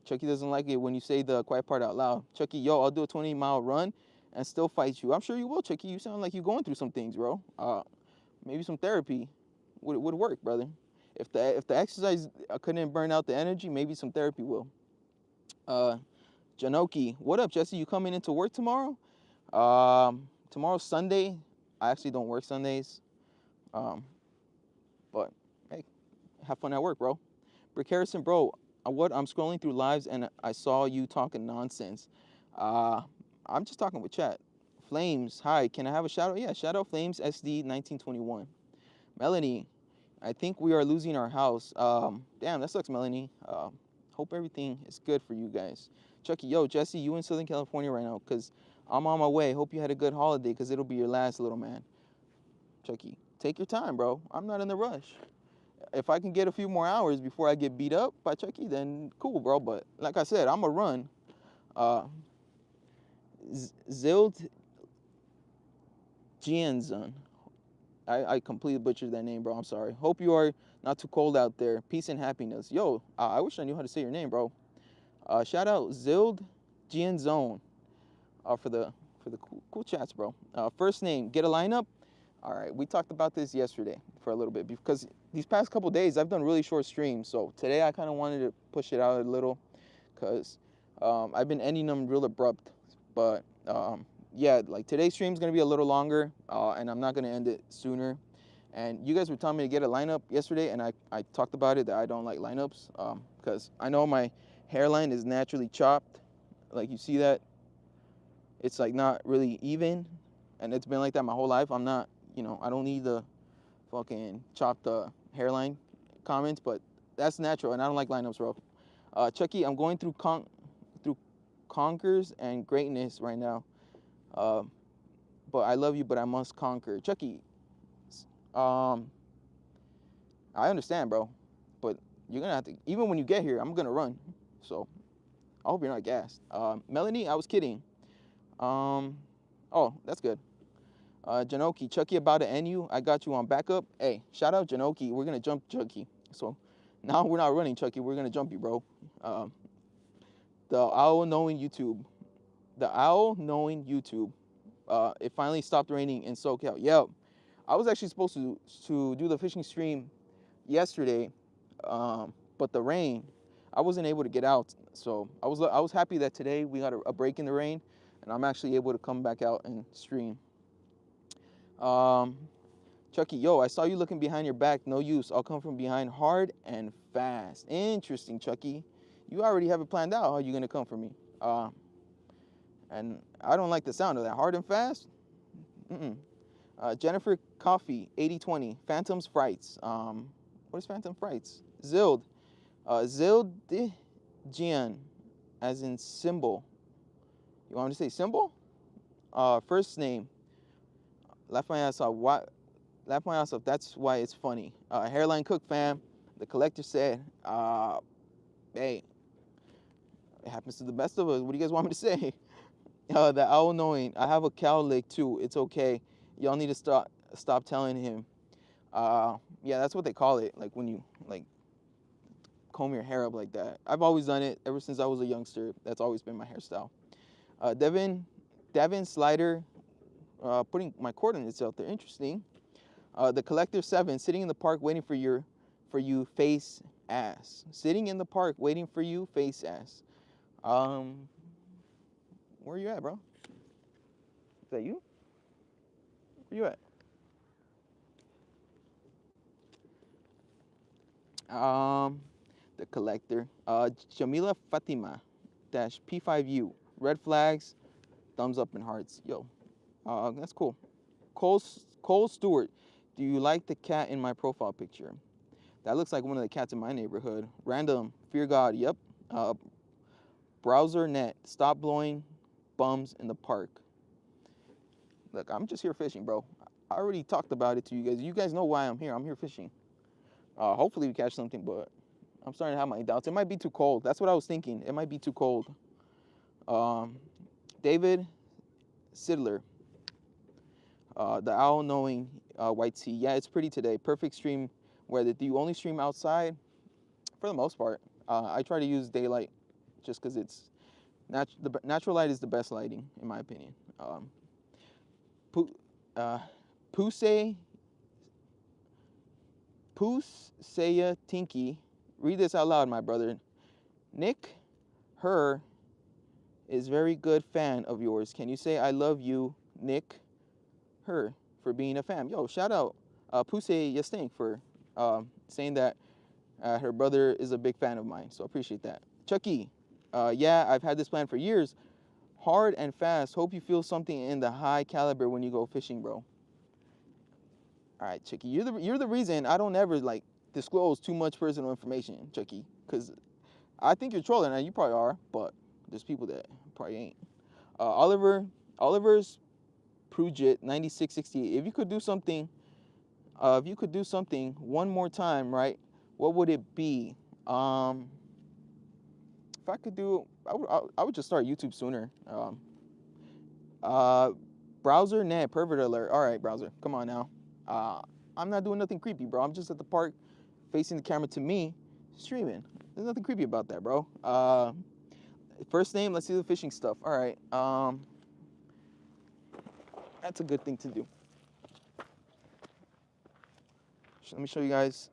Chucky doesn't like it when you say the quiet part out loud. Chucky, yo, I'll do a 20-mile run and still fight you. I'm sure you will, Chucky. You sound like you're going through some things, bro. Maybe some therapy would work, brother. If the exercise couldn't burn out the energy, maybe some therapy will. Janoki, what up, Jesse? You coming into work tomorrow? Tomorrow's Sunday. I actually don't work Sundays. But hey, have fun at work, bro. Brick Harrison, bro. I'm scrolling through lives and I saw you talking nonsense. I'm just talking with chat. Flames, hi. Can I have a shout out? Yeah, shout out Flames SD 1921. Melanie, I think we are losing our house. Damn, that sucks, Melanie. Hope everything is good for you guys. Chucky, yo, Jesse, you in Southern California right now? Cause I'm on my way. Hope you had a good holiday, cause it'll be your last, little man. Chucky, take your time, bro. I'm not in the rush. If I can get a few more hours before I get beat up by Chucky, then cool, bro. But like I said, I'm a run. Uh, Zild Jianzun. I completely butchered that name, bro. I'm sorry. Hope you are not too cold out there. Peace and happiness. Yo, I wish I knew how to say your name, bro. Shout out Zild Jianzone for the cool chats, bro. First name, get a lineup. All right, we talked about this yesterday for a little bit because these past couple days I've done really short streams. So today I kind of wanted to push it out a little because I've been ending them real abrupt. But yeah, like today's stream's gonna be a little longer and I'm not gonna end it sooner. And you guys were telling me to get a lineup yesterday, and I talked about it that I don't like lineups because I know my hairline is naturally chopped. Like you see that, it's like not really even, and it's been like that my whole life. I'm not, I don't need the fucking chopped hairline comments, but that's natural, and I don't like lineups, bro. Chucky, I'm going through conquers and greatness right now, but I love you, but I must conquer. Chucky, I understand, bro, but you're gonna have to. Even when you get here, I'm gonna run, so I hope you're not gassed. Melanie, I was kidding. Oh, that's good. Janoki, Chucky about to end you. I got you on backup. Hey, shout out Janoki. We're gonna jump Chucky. So now we're not running Chucky. We're gonna jump you, bro. The owl knowing YouTube. The owl knowing YouTube. It finally stopped raining in SoCal. Yep. I was actually supposed to do the fishing stream yesterday, but the rain, I wasn't able to get out. So I was happy that today we got a break in the rain, and I'm actually able to come back out and stream. Chucky, yo, I saw you looking behind your back. No use. I'll come from behind hard and fast. Interesting, Chucky. You already have it planned out how you're gonna come for me. And I don't like the sound of that. Hard and fast. Mm-mm. Jennifer Coffee, 8020. Phantom's Frights. What is Phantom Frights? Zild. Zild Jian, as in symbol. You want me to say symbol? First name. Laugh my ass off. Laugh my ass off. That's why it's funny. Hairline Cook fam. The collector said, hey, it happens to the best of us. What do you guys want me to say? The owl knowing. I have a cow lick too. It's okay. Y'all need to stop telling him. Yeah, that's what they call it. Like when you like comb your hair up like that. I've always done it ever since I was a youngster. That's always been my hairstyle. Devin Slider, putting my coordinates out there. Interesting. The Collector 7, sitting in the park waiting for you, face ass. Sitting in the park waiting for you, face ass. Where you at, bro? Is that you? Where you at? The Collector. Jamila Fatima dash P5U. Red flags, thumbs up and hearts. Yo, that's cool. Cole Stewart. Do you like the cat in my profile picture? That looks like one of the cats in my neighborhood. Random. Fear God. Yep. Browser net. Stop blowing bums in the park. Look, I'm just here fishing, bro. I already talked about it to you guys. You guys know why I'm here. I'm here fishing. Hopefully we catch something, but I'm starting to have my doubts. It might be too cold. That's what I was thinking. It might be too cold. David Sidler. The owl knowing white sea. Yeah, it's pretty today. Perfect stream weather. Do you only stream outside? For the most part. I try to use daylight just because it's the natural light is the best lighting in my opinion. Pusaya Tinky. Read this out loud, my brother. Nick, her is very good fan of yours. Can you say I love you, Nick, her, for being a fan? Yo, shout out Pusay Yastink for saying that her brother is a big fan of mine. So I appreciate that. Chucky, yeah, I've had this plan for years. Hard and fast. Hope you feel something in the high caliber when you go fishing, bro. All right, Chucky, you're the reason I don't ever like disclose too much personal information, Chucky, because I think you're trolling, and you probably are, but there's people that probably ain't. Oliver's Pruitt 9668. If you could do something one more time, right? What would it be? If I could do, I would just start YouTube sooner. Browser, nah, pervert alert. All right, browser, come on now. I'm not doing nothing creepy, bro. I'm just at the park, facing the camera to me, streaming. There's nothing creepy about that, bro. First name, let's see the fishing stuff. All right. That's a good thing to do. Let me show you guys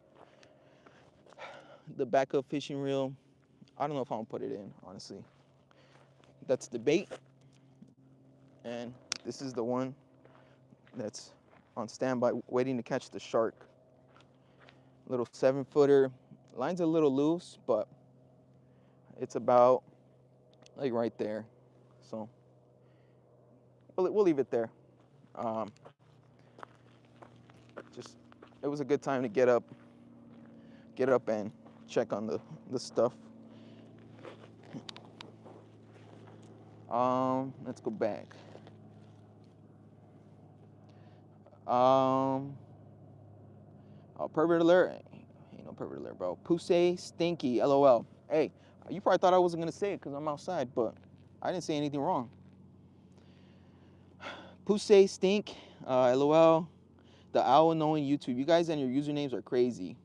the backup fishing reel. I don't know if I'm gonna put it in, honestly. That's the bait. And this is the one that's on standby, waiting to catch the shark. Little 7-footer. Line's a little loose, but it's about like right there. So we'll leave it there. Just it was a good time to get up and check on the stuff. Let's go back. Pervert alert. Ain't no pervert alert, bro. Pusay stinky. LOL. Hey, you probably thought I wasn't gonna say it because I'm outside, but I didn't say anything wrong. Pusay stink. LOL. The owl knowing YouTube. You guys and your usernames are crazy.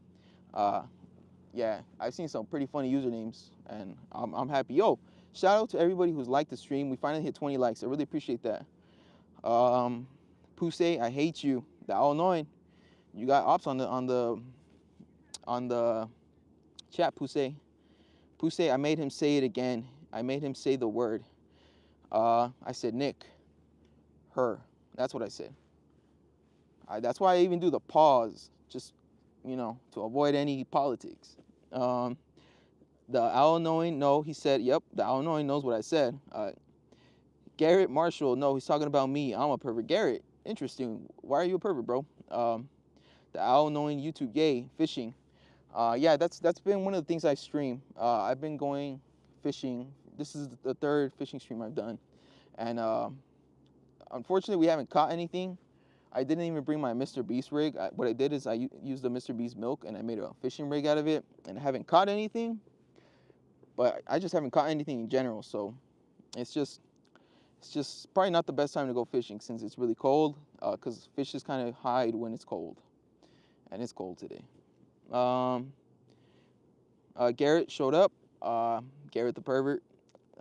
Yeah, I've seen some pretty funny usernames, and I'm happy. Yo, shout out to everybody who's liked the stream. We finally hit 20 likes. I really appreciate that. Pusay, I hate you. the all knowing. You got ops on the chat. Puse, I made him say it again. I made him say the word. I said Nick, her. That's what I said. That's why I even do the pause, just to avoid any politics. Um, the all knowing, no, he said, yep. The all knowing knows what I said. Garrett Marshall, no, he's talking about me. I'm a pervert. Garrett, interesting. Why are you a pervert, bro? The all knowing YouTube, yay, fishing. Yeah, that's been one of the things I stream. I've been going fishing. This is the third fishing stream I've done, and unfortunately, we haven't caught anything. I didn't even bring my Mr. Beast rig. What I did is I used the Mr. Beast milk and I made a fishing rig out of it, and I haven't caught anything. But I just haven't caught anything in general, so it's just probably not the best time to go fishing since it's really cold. Because fishes kind of hide when it's cold, and it's cold today. Garrett showed up. Garrett the pervert.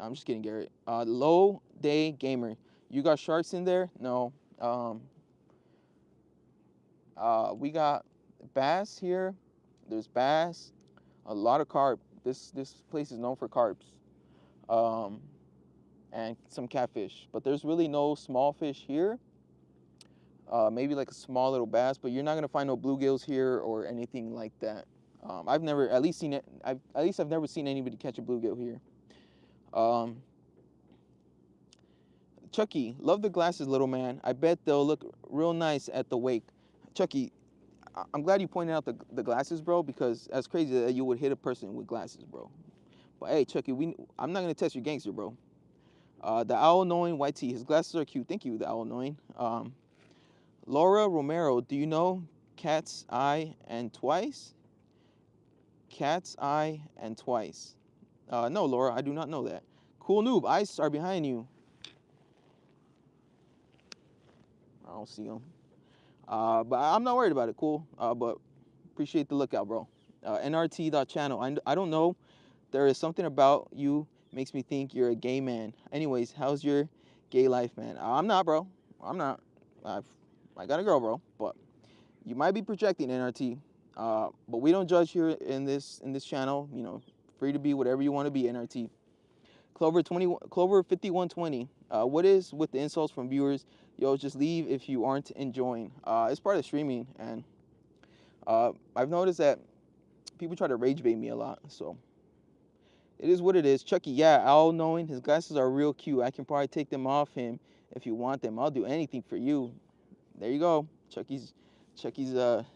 I'm just kidding, Garrett. Low Day Gamer. You got sharks in there? No. We got bass here. There's bass. A lot of carp. This place is known for carps. And some catfish. But there's really no small fish here. Maybe like a small little bass, but you're not gonna find no bluegills here or anything like that. I've never, at least seen it. I've never seen anybody catch a bluegill here. Chucky, love the glasses, little man. I bet they'll look real nice at the wake. Chucky, I'm glad you pointed out the glasses, bro, because that's crazy that you would hit a person with glasses, bro. But hey, Chucky, I'm not gonna test your gangster, bro. The owl knowing white tee, his glasses are cute. Thank you, the owl knowing. Laura Romero, do you know Cat's Eye and Twice? Cat's Eye and Twice. No, Laura, I do not know that. Cool noob, ice are behind you. I don't see them. But I'm not worried about it, cool. But appreciate the lookout, bro. NRT.channel, I don't know. There is something about you makes me think you're a gay man. Anyways, how's your gay life, man? I'm not, bro. I'm not. I got a girl, bro. But you might be projecting, NRT. But we don't judge here in this channel. You know, free to be whatever you want to be, NRT. Clover 5120. What is with the insults from viewers? Yo, just leave if you aren't enjoying. It's part of streaming, and I've noticed that people try to rage bait me a lot. So it is what it is. Chucky, yeah, all knowing, his glasses are real cute. I can probably take them off him if you want them. I'll do anything for you. There you go. Chucky's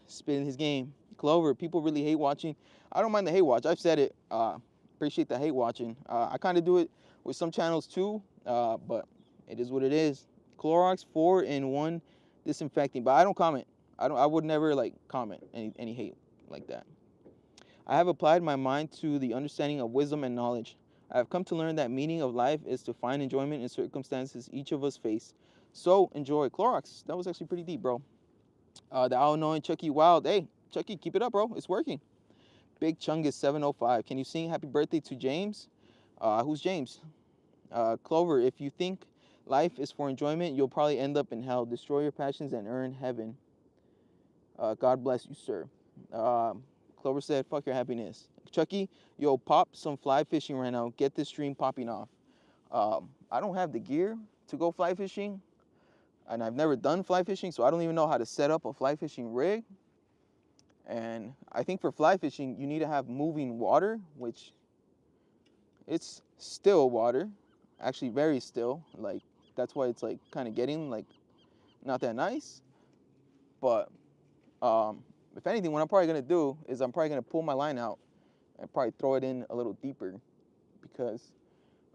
spitting his game. Clover, people really hate watching. I don't mind the hate watch. I've said it. Appreciate the hate watching. I kind of do it with some channels too, but it is what it is. Clorox 4-in-1 disinfecting, but I don't comment. I would never like comment any hate like that. I have applied my mind to the understanding of wisdom and knowledge. I have come to learn that meaning of life is to find enjoyment in circumstances each of us face. So enjoy. Clorox, that was actually pretty deep, bro. The all-knowing Chucky Wild. Hey, Chucky, keep it up, bro. It's working. Big Chungus 705. Can you sing happy birthday to James? Who's James? Clover, if you think life is for enjoyment, you'll probably end up in hell. Destroy your passions and earn heaven. God bless you, sir. Clover said, fuck your happiness. Chucky, yo, pop some fly fishing right now. Get this stream popping off. I don't have the gear to go fly fishing, and I've never done fly fishing, so I don't even know how to set up a fly fishing rig. And I think for fly fishing, you need to have moving water, which it's still water, actually very still. Like, that's why it's like kind of getting like not that nice. But if anything, what I'm probably gonna do is I'm probably gonna pull my line out and probably throw it in a little deeper, because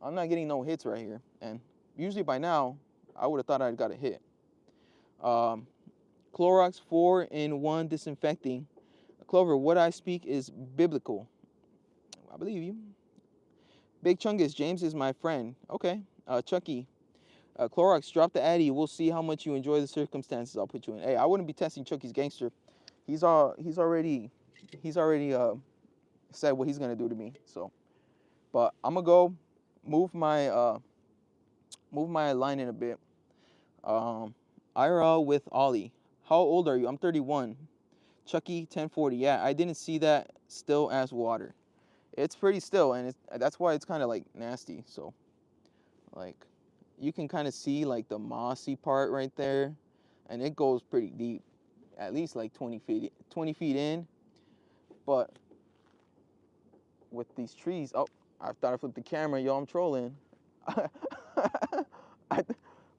I'm not getting no hits right here. And usually by now, I would have thought I'd got a hit. Clorox 4-in-1 disinfecting. Clover, what I speak is biblical. I believe you. Big Chungus, James is my friend. Okay. Chucky, Clorox, drop the Addy. We'll see how much you enjoy the circumstances I'll put you in. Hey, I wouldn't be testing Chucky's gangster. He's already said what he's gonna do to me. So, but I'm gonna go move my line in a bit. IRL with Ollie. How old are you? I'm 31. Chucky 1040. Yeah, I didn't see that. Still as water. It's pretty still, and that's why it's kind of like nasty. So, like, you can kind of see like the mossy part right there, and it goes pretty deep, at least like 20 feet in. But with these trees, oh, I thought I flipped the camera, yo, I'm trolling. I,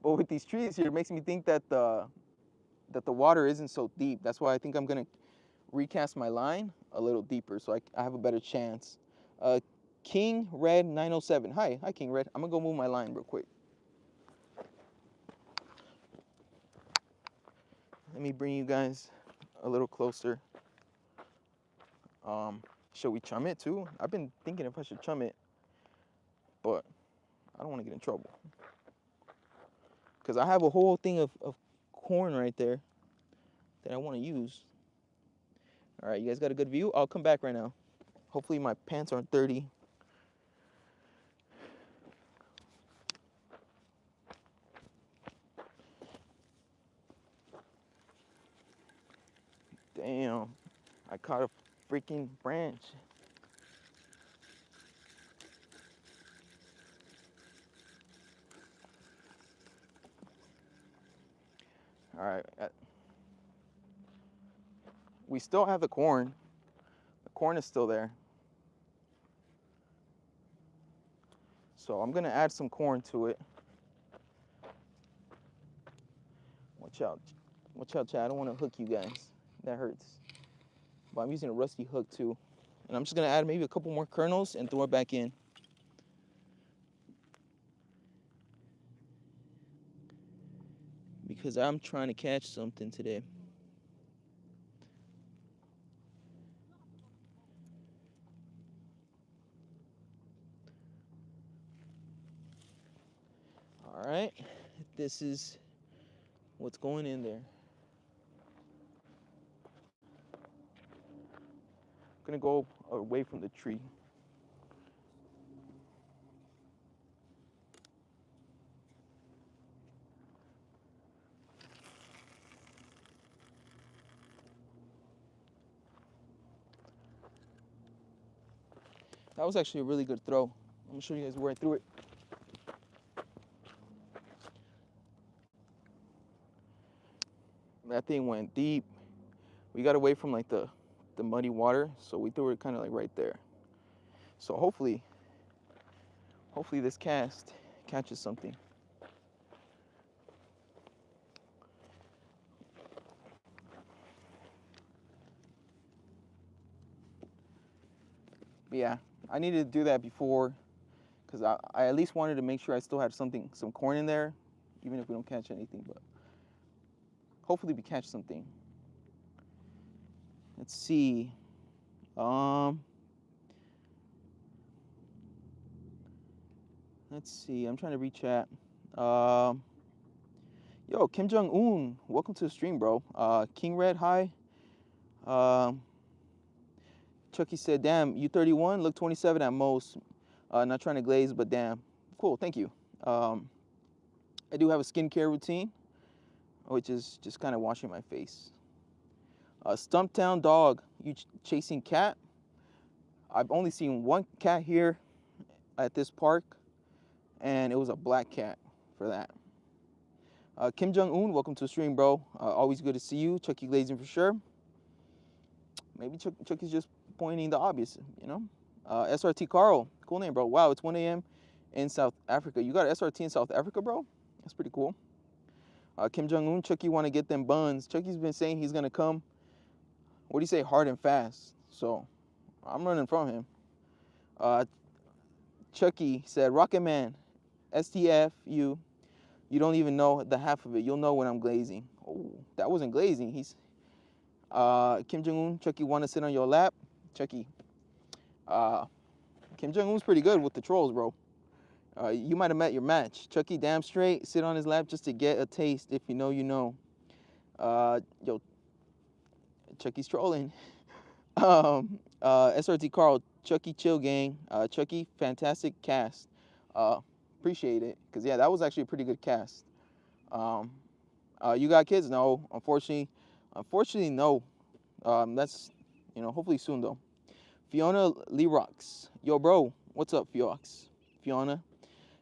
but with these trees here, it makes me think that the water isn't so deep. That's why I think I'm gonna recast my line a little deeper, so I have a better chance. King Red 907. Hi King Red. I'm gonna go move my line real quick. Let me bring you guys a little closer. Should we chum it too? I've been thinking if I should chum it, but I don't want to get in trouble. Because I have a whole thing of corn right there that I want to use. All right, you guys got a good view? I'll come back right now. Hopefully my pants aren't dirty. Damn, I caught a freaking branch. All right, we still have the corn. The corn is still there. So I'm gonna add some corn to it. Watch out, Chad. I don't want to hook you guys. That hurts. But I'm using a rusty hook too. And I'm just gonna add maybe a couple more kernels and throw it back in. Because I'm trying to catch something today. All right, this is what's going in there. I'm gonna go away from the tree. That was actually a really good throw. I'm gonna show you guys where I threw it. That thing went deep. We got away from like the muddy water, so we threw it kind of like right there. So hopefully this cast catches something. But yeah, I needed to do that before, because I at least wanted to make sure I still had some corn in there, even if we don't catch anything. But hopefully we catch something. Let's see. Let's see. I'm trying to reach chat. Yo, Kim Jong-un, welcome to the stream, bro. King Red, hi. Chucky said, damn, you 31, look 27 at most. Not trying to glaze, but damn. Cool, thank you. I do have a skincare routine, which is just kind of washing my face. Stumptown Dog, you chasing cat? I've only seen one cat here at this park, and it was a black cat for that. Kim Jong-un, welcome to the stream, bro. Always good to see you. Chucky glazing for sure. Maybe Chucky's just pointing the obvious, you know? SRT Carl, cool name, bro. Wow, it's 1 a.m. in South Africa. You got SRT in South Africa, bro? That's pretty cool. Kim Jong-un, Chucky want to get them buns. Chucky's been saying he's going to come, what do you say, hard and fast. So I'm running from him. Chucky said, Rocket Man, STF, you don't even know the half of it. You'll know when I'm glazing. Oh, that wasn't glazing. He's Kim Jong-un, Chucky want to sit on your lap. Chucky, Kim Jong-un's pretty good with the trolls, bro. You might have met your match. Chucky, damn straight, sit on his lap just to get a taste. If you know, you know. Yo, Chucky's trolling. SRT Carl, Chucky chill gang. Chucky, fantastic cast. Appreciate it, because yeah, that was actually a pretty good cast. You got kids? No, unfortunately, Unfortunately, no. That's, hopefully soon though. Fiona Lee Rocks. Yo, bro, what's up, Fiox? Fiona.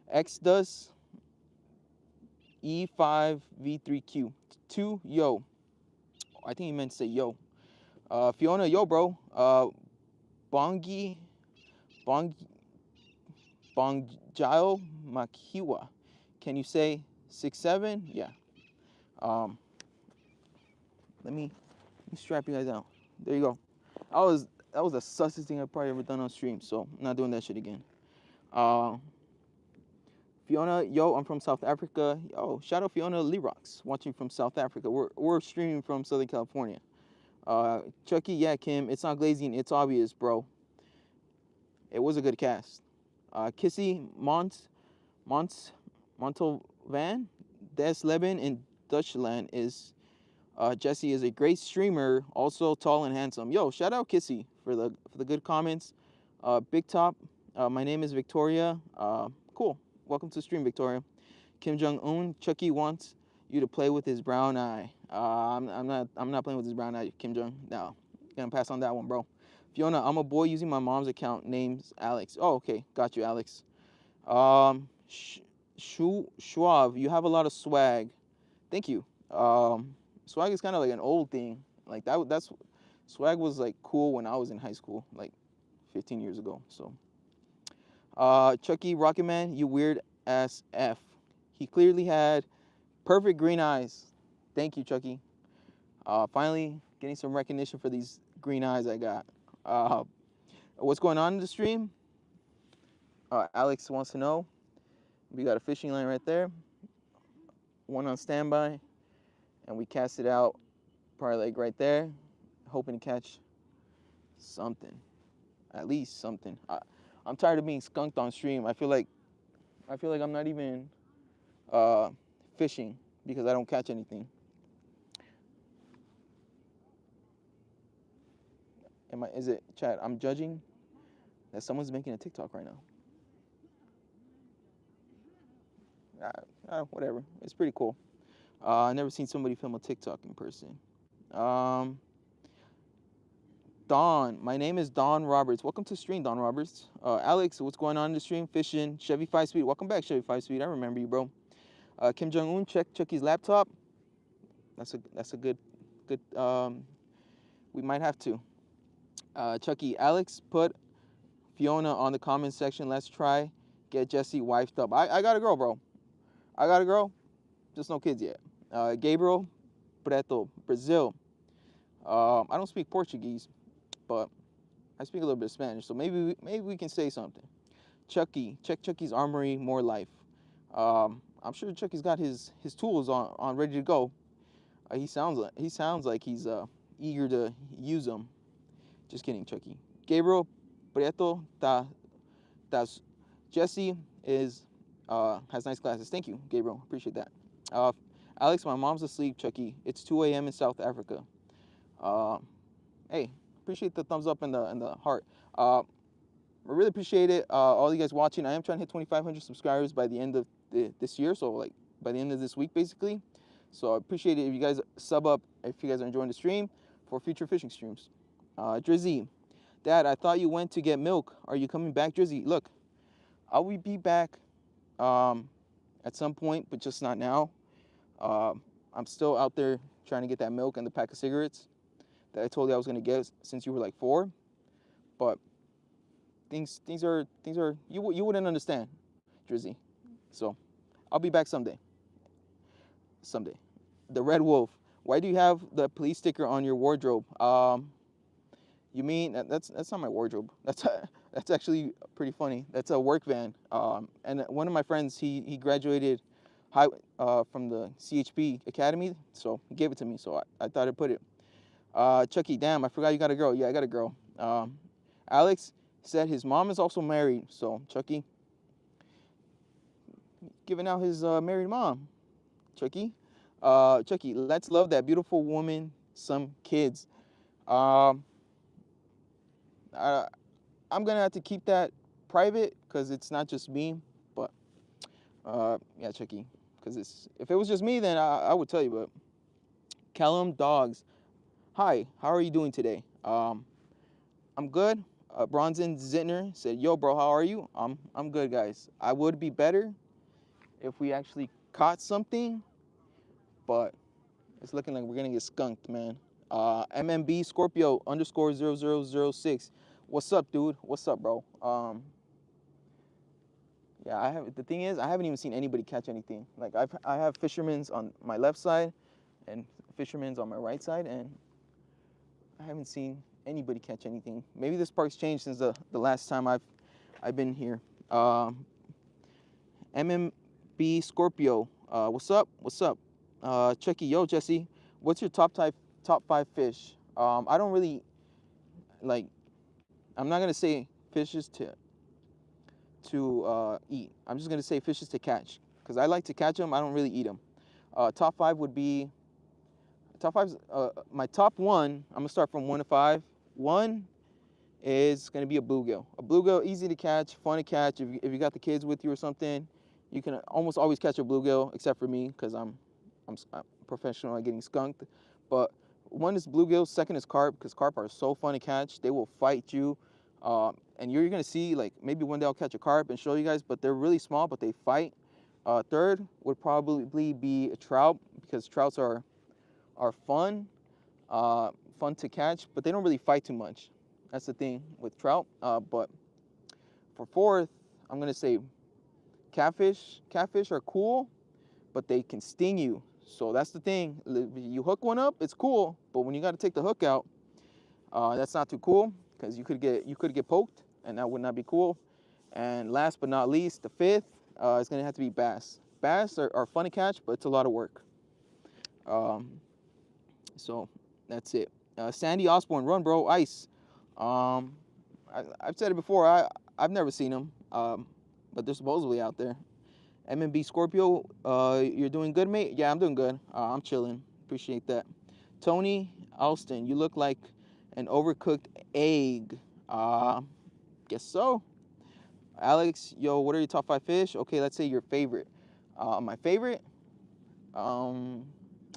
X does E5V3Q. 2, yo. I think he meant to say yo. Fiona, yo, bro. Bongi, Bong, Bongjao Makiwa. Can you say 6'7"? Yeah. Um, let me strap you guys out. There you go. That was the sussest thing I've probably ever done on stream, so I'm not doing that shit again. Uh, Fiona, yo, I'm from South Africa. Yo, shout out Fiona Lee Rocks, watching from South Africa. We're streaming from Southern California. Chucky, yeah, Kim, it's not glazing, it's obvious, bro. It was a good cast. Kissy Montalvan, Des Leben in Dutchland is Jesse is a great streamer, also tall and handsome. Yo, shout out Kissy for the good comments. Big Top, my name is Victoria. Cool. Welcome to the stream, Victoria. Kim Jong Un, Chucky wants you to play with his brown eye. I'm not playing with his brown eye, Kim Jong. No, gonna pass on that one, bro. Fiona, I'm a boy using my mom's account. Name's Alex. Oh, okay, got you, Alex. Schwab, you have a lot of swag. Thank you. Swag is kind of like an old thing. Like that's swag was like cool when I was in high school, like 15 years ago. So, Chucky Rocketman, you weird ass F. He clearly had perfect green eyes. Thank you, Chucky. Finally getting some recognition for these green eyes I got. What's going on in the stream? Alex wants to know. We got a fishing line right there. One on standby. And we cast it out probably like right there, hoping to catch something. At least something. I'm tired of being skunked on stream. I feel like I'm not even fishing because I don't catch anything. Is it, Chad, I'm judging that someone's making a TikTok right now. Whatever. It's pretty cool. I never seen somebody film a TikTok in person. Don, my name is Don Roberts. Welcome to the stream, Don Roberts. Alex, what's going on in the stream? Fishing, Chevy 5 Speed. Welcome back, Chevy 5 Speed. I remember you, bro. Kim Jong Un, check Chucky's laptop. That's a good. We might have to. Chucky, Alex, put Fiona on the comment section. Let's try get Jesse wifed up. I got a girl, bro. I got a girl. Just no kids yet. Gabriel Preto, Brazil. I don't speak Portuguese, but I speak a little bit of Spanish, so maybe we can say something. Chucky, check Chucky's armory, more life. I'm sure Chucky's got his tools on ready to go. He sounds like he's eager to use them. Just kidding, Chucky. Gabriel Prieto das Jesse is has nice glasses. Thank you, Gabriel. Appreciate that. Alex, my mom's asleep. Chucky, it's 2 a.m. in South Africa. Hey, appreciate the thumbs up and the heart. I really appreciate it. All you guys watching. I am trying to hit 2,500 subscribers by the end of this year. So like by the end of this week, basically. So I appreciate it if you guys sub up if you guys are enjoying the stream for future fishing streams. Drizzy, Dad, I thought you went to get milk. Are you coming back, Drizzy? Look, I will be back at some point, but just not now. I'm still out there trying to get that milk and the pack of cigarettes that I told you I was gonna get since you were like 4. But things are you wouldn't understand, Drizzy. So I'll be back someday. Someday. The Red Wolf. Why do you have the police sticker on your wardrobe? You mean that's not my wardrobe. That's actually pretty funny. That's a work van. And one of my friends he graduated from the CHP Academy, so he gave it to me. So I thought I'd put it. Chucky, damn, I forgot you got a girl. Yeah, I got a girl. Alex said his mom is also married. So Chucky, giving out his married mom. Chucky, Chucky, let's love that beautiful woman, some kids. I'm gonna have to keep that private because it's not just me. But yeah, Chucky, because if it was just me, then I would tell you. But Callum Dogs, Hi, how are you doing today? I'm good. Bronzen Zitner said, "Yo, bro, how are you?" I'm good, guys. I would be better if we actually caught something, but it's looking like we're gonna get skunked, man. MMB Scorpio underscore 0006. What's up, dude? What's up, bro? Yeah, I have. The thing is, I haven't even seen anybody catch anything. Like I have fishermen's on my left side, and fishermen's on my right side, and I haven't seen anybody catch anything. Maybe this park's changed since the last time I've been here. MMB Scorpio, what's up? What's up? Chucky, yo, Jesse, what's your top five fish? I don't really like. I'm not gonna say fishes to eat. I'm just gonna say fishes to catch because I like to catch them. I don't really eat them. Top five would be top five. My top one. I'm gonna start from 1 to 5. One is going to be a bluegill. A bluegill, easy to catch, fun to catch. If you got the kids with you or something, you can almost always catch a bluegill, except for me, because I'm professional at getting skunked. But one is bluegill, second is carp, because carp are so fun to catch. They will fight you. And you're going to see, like, maybe one day I'll catch a carp and show you guys, but they're really small, but they fight. Third would probably be a trout, because trouts are fun, fun to catch, but they don't really fight too much. That's the thing with trout. But for fourth, I'm gonna say catfish. Catfish are cool, but they can sting you. So that's the thing. You hook one up, it's cool, but when you got to take the hook out, that's not too cool because you could get poked, and that would not be cool. And last but not least, the fifth is gonna have to be bass. Bass are fun to catch, but it's a lot of work. Um, so that's it. Sandy Osborne, run, bro, ice. Um, I've said it before. I've never seen them, but they're supposedly out there. MMB Scorpio, you're doing good, mate? Yeah, I'm doing good. I'm chilling. Appreciate that. Tony Alston, you look like an overcooked egg. Guess so. Alex, yo, what are your top five fish? Okay, let's say your favorite. My favorite, um,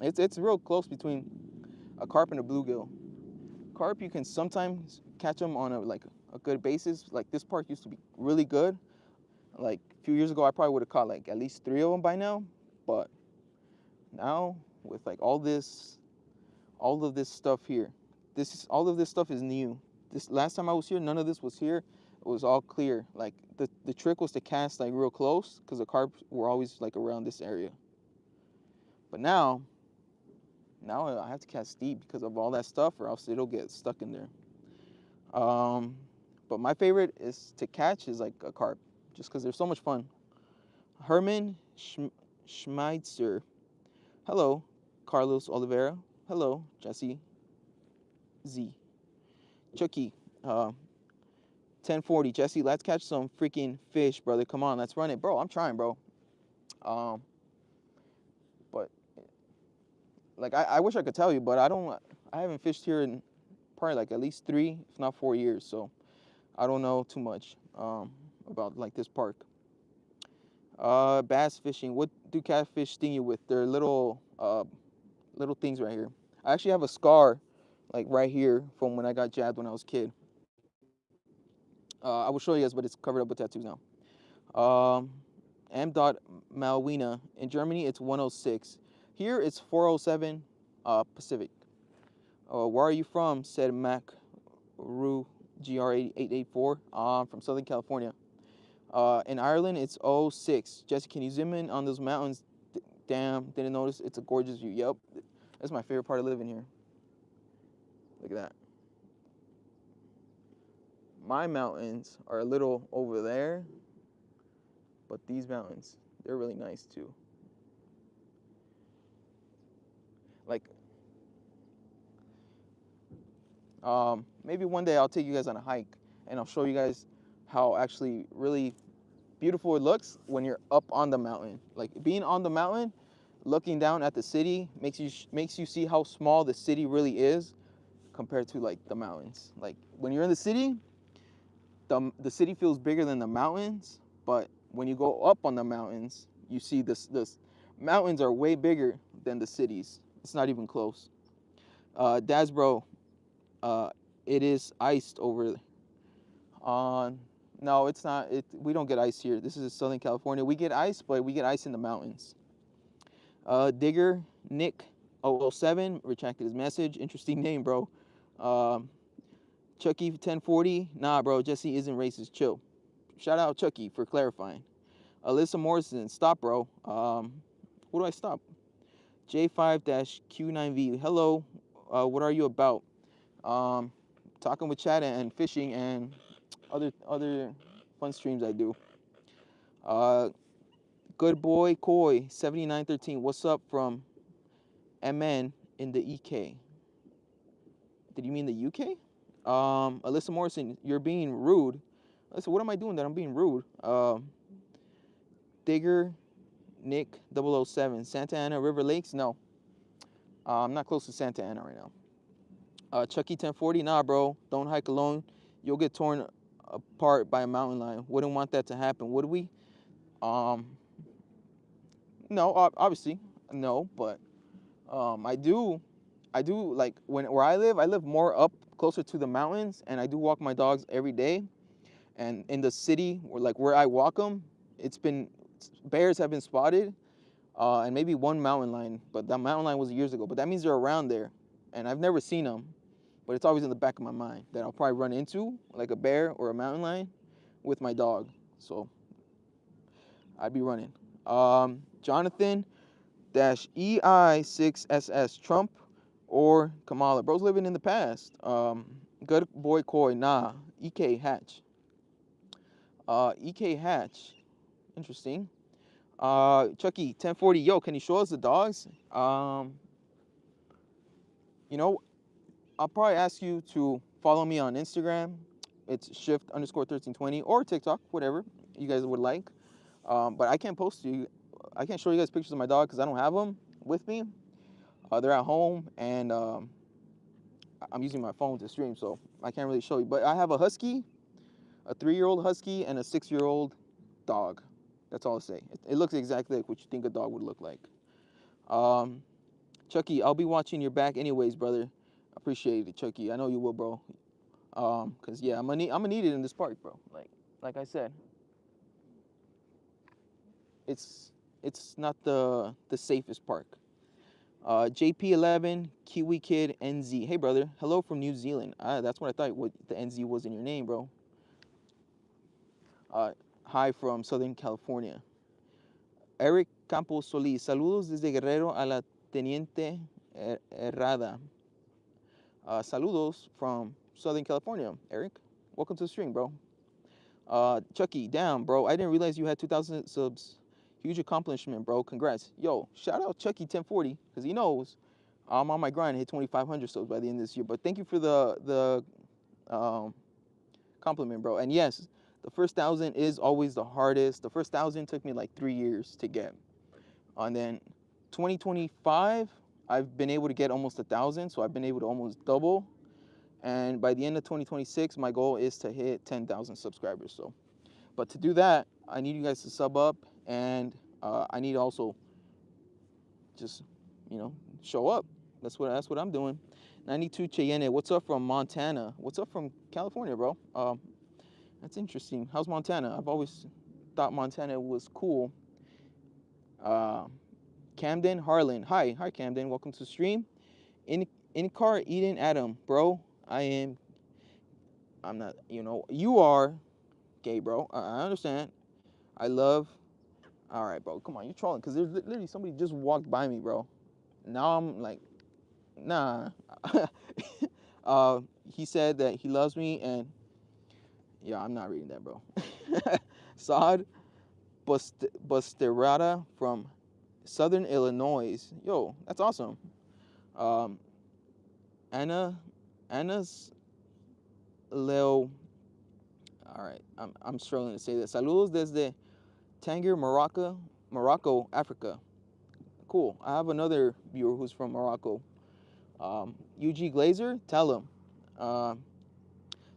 it's real close between a carp and a bluegill. Carp, you can sometimes catch them on a good basis. Like this park used to be really good. Like a few years ago, I probably would have caught like at least 3 of them by now. But now with like all of this stuff here, all of this stuff is new. This last time I was here, none of this was here. It was all clear. Like the trick was to cast like real close because the carp were always like around this area. But now I have to cast deep because of all that stuff, or else it'll get stuck in there. But my favorite is to catch is like a carp, just because they're so much fun. Herman Schmeitzer. Hello, Carlos Oliveira. Hello, Jesse Z. Chucky. 1040. Jesse, let's catch some freaking fish, brother. Come on, let's run it, bro. I'm trying, bro. But like I wish I could tell you, but I haven't fished here in probably like at least 3, if not 4 years. So I don't know too much about like this park. Bass fishing. What do catfish sting you with? They're little things right here. I actually have a scar like right here from when I got jabbed when I was a kid. I will show you guys, but it's covered up with tattoos now. M. Malwina. In Germany, it's 106. Here, it's 407 Pacific. Where are you from? Said Mac Ru GR8884. From Southern California. In Ireland, it's 06. Jesse, can you zoom in on those mountains? Damn, didn't notice. It's a gorgeous view. Yep. That's my favorite part of living here. Look at that. My mountains are a little over there, but these mountains, they're really nice too. Like, maybe one day I'll take you guys on a hike and I'll show you guys how actually really beautiful it looks when you're up on the mountain. Like being on the mountain, looking down at the city makes you see how small the city really is compared to like the mountains. Like when you're in the city, the city feels bigger than the mountains, but when you go up on the mountains, you see this mountains are way bigger than the cities. It's not even close. Daz, bro, it is iced over on. No, it's not. We don't get ice here. This is Southern California. We get ice, but we get ice in the mountains. Digger Nick 007 retracted his message. Interesting name, bro. Um, Chucky 1040. Nah, bro. Jesse isn't racist. Chill. Shout out Chucky for clarifying. Alyssa Morrison. Stop, bro. What do I stop? J5-Q9V. Hello. What are you about? Talking with chat and fishing and other fun streams I do. Good boy Koi 7913. What's up from MN in the EK? Did you mean the UK? Alyssa Morrison, you're being rude. Alyssa, what am I doing that I'm being rude? Digger Nick 007. Santa Ana River Lakes? No. I'm not close to Santa Ana right now. Chucky 1040. Nah, bro. Don't hike alone. You'll get torn apart by a mountain lion. Wouldn't want that to happen, would we? No, obviously, no, but I do like where I live more up closer to the mountains, and I do walk my dogs every day. And in the city, where I walk them, bears have been spotted, and maybe one mountain lion, but that mountain lion was years ago. But that means they're around there, and I've never seen them, but it's always in the back of my mind that I'll probably run into like a bear or a mountain lion with my dog. So I'd be running. Jonathan -EI6SS Trump or Kamala. Bro's living in the past. Good boy Coy. Nah. EK Hatch. EK Hatch. Interesting. Chucky 1040. Yo, can you show us the dogs? You know, I'll probably ask you to follow me on Instagram. It's shift_1320 or TikTok, whatever you guys would like. But I can't I can't show you guys pictures of my dog because I don't have them with me. They're at home, and I'm using my phone to stream, so I can't really show you. But I have a husky, a 3-year-old husky, and a 6-year-old dog. That's all I'll say. It looks exactly like what you think a dog would look like. Chucky, I'll be watching your back anyways, brother. Appreciate it, Chucky. I know you will, bro. Cause yeah, I'm gonna need it in this park, bro. Like I said, it's not the safest park. JP11 Kiwi Kid NZ. Hey brother, hello from New Zealand. That's what I thought. What the NZ was in your name, bro. Hi from Southern California. Eric Campos Solís. Saludos desde Guerrero a la Teniente Herrada. Saludos from Southern California, Eric. Welcome to the stream, bro. Chucky, damn, bro. I didn't realize you had 2,000 subs. Huge accomplishment, bro. Congrats. Yo, shout out Chucky 1040, because he knows I'm on my grind to hit 2,500 subs by the end of this year. But thank you for the compliment, bro. And yes, the first 1,000 is always the hardest. The first 1,000 took me like 3 years to get. And then 2025, I've been able to get almost 1,000, so I've been able to almost double. And by the end of 2026, my goal is to hit 10,000 subscribers. So, but to do that, I need you guys to sub up, and I need also just, show up. That's what I'm doing. 92 Cheyenne, what's up from Montana? What's up from California, bro? That's interesting. How's Montana? I've always thought Montana was cool. Camden Harlan. Hi Camden. Welcome to the stream. In car Eden Adam, bro. I'm not, you are gay, bro. I understand. I love. All right, bro. Come on, you're trolling because there's literally somebody just walked by me, bro. Now I'm like, nah. He said that he loves me, and yeah, I'm not reading that, bro. Saad Busterada from Southern Illinois. Yo, that's awesome. Anna's Leo. All right, I'm struggling to say that. Saludos desde Tangier, Morocco, Africa. Cool. I have another viewer who's from Morocco. UG Glazer, tell him.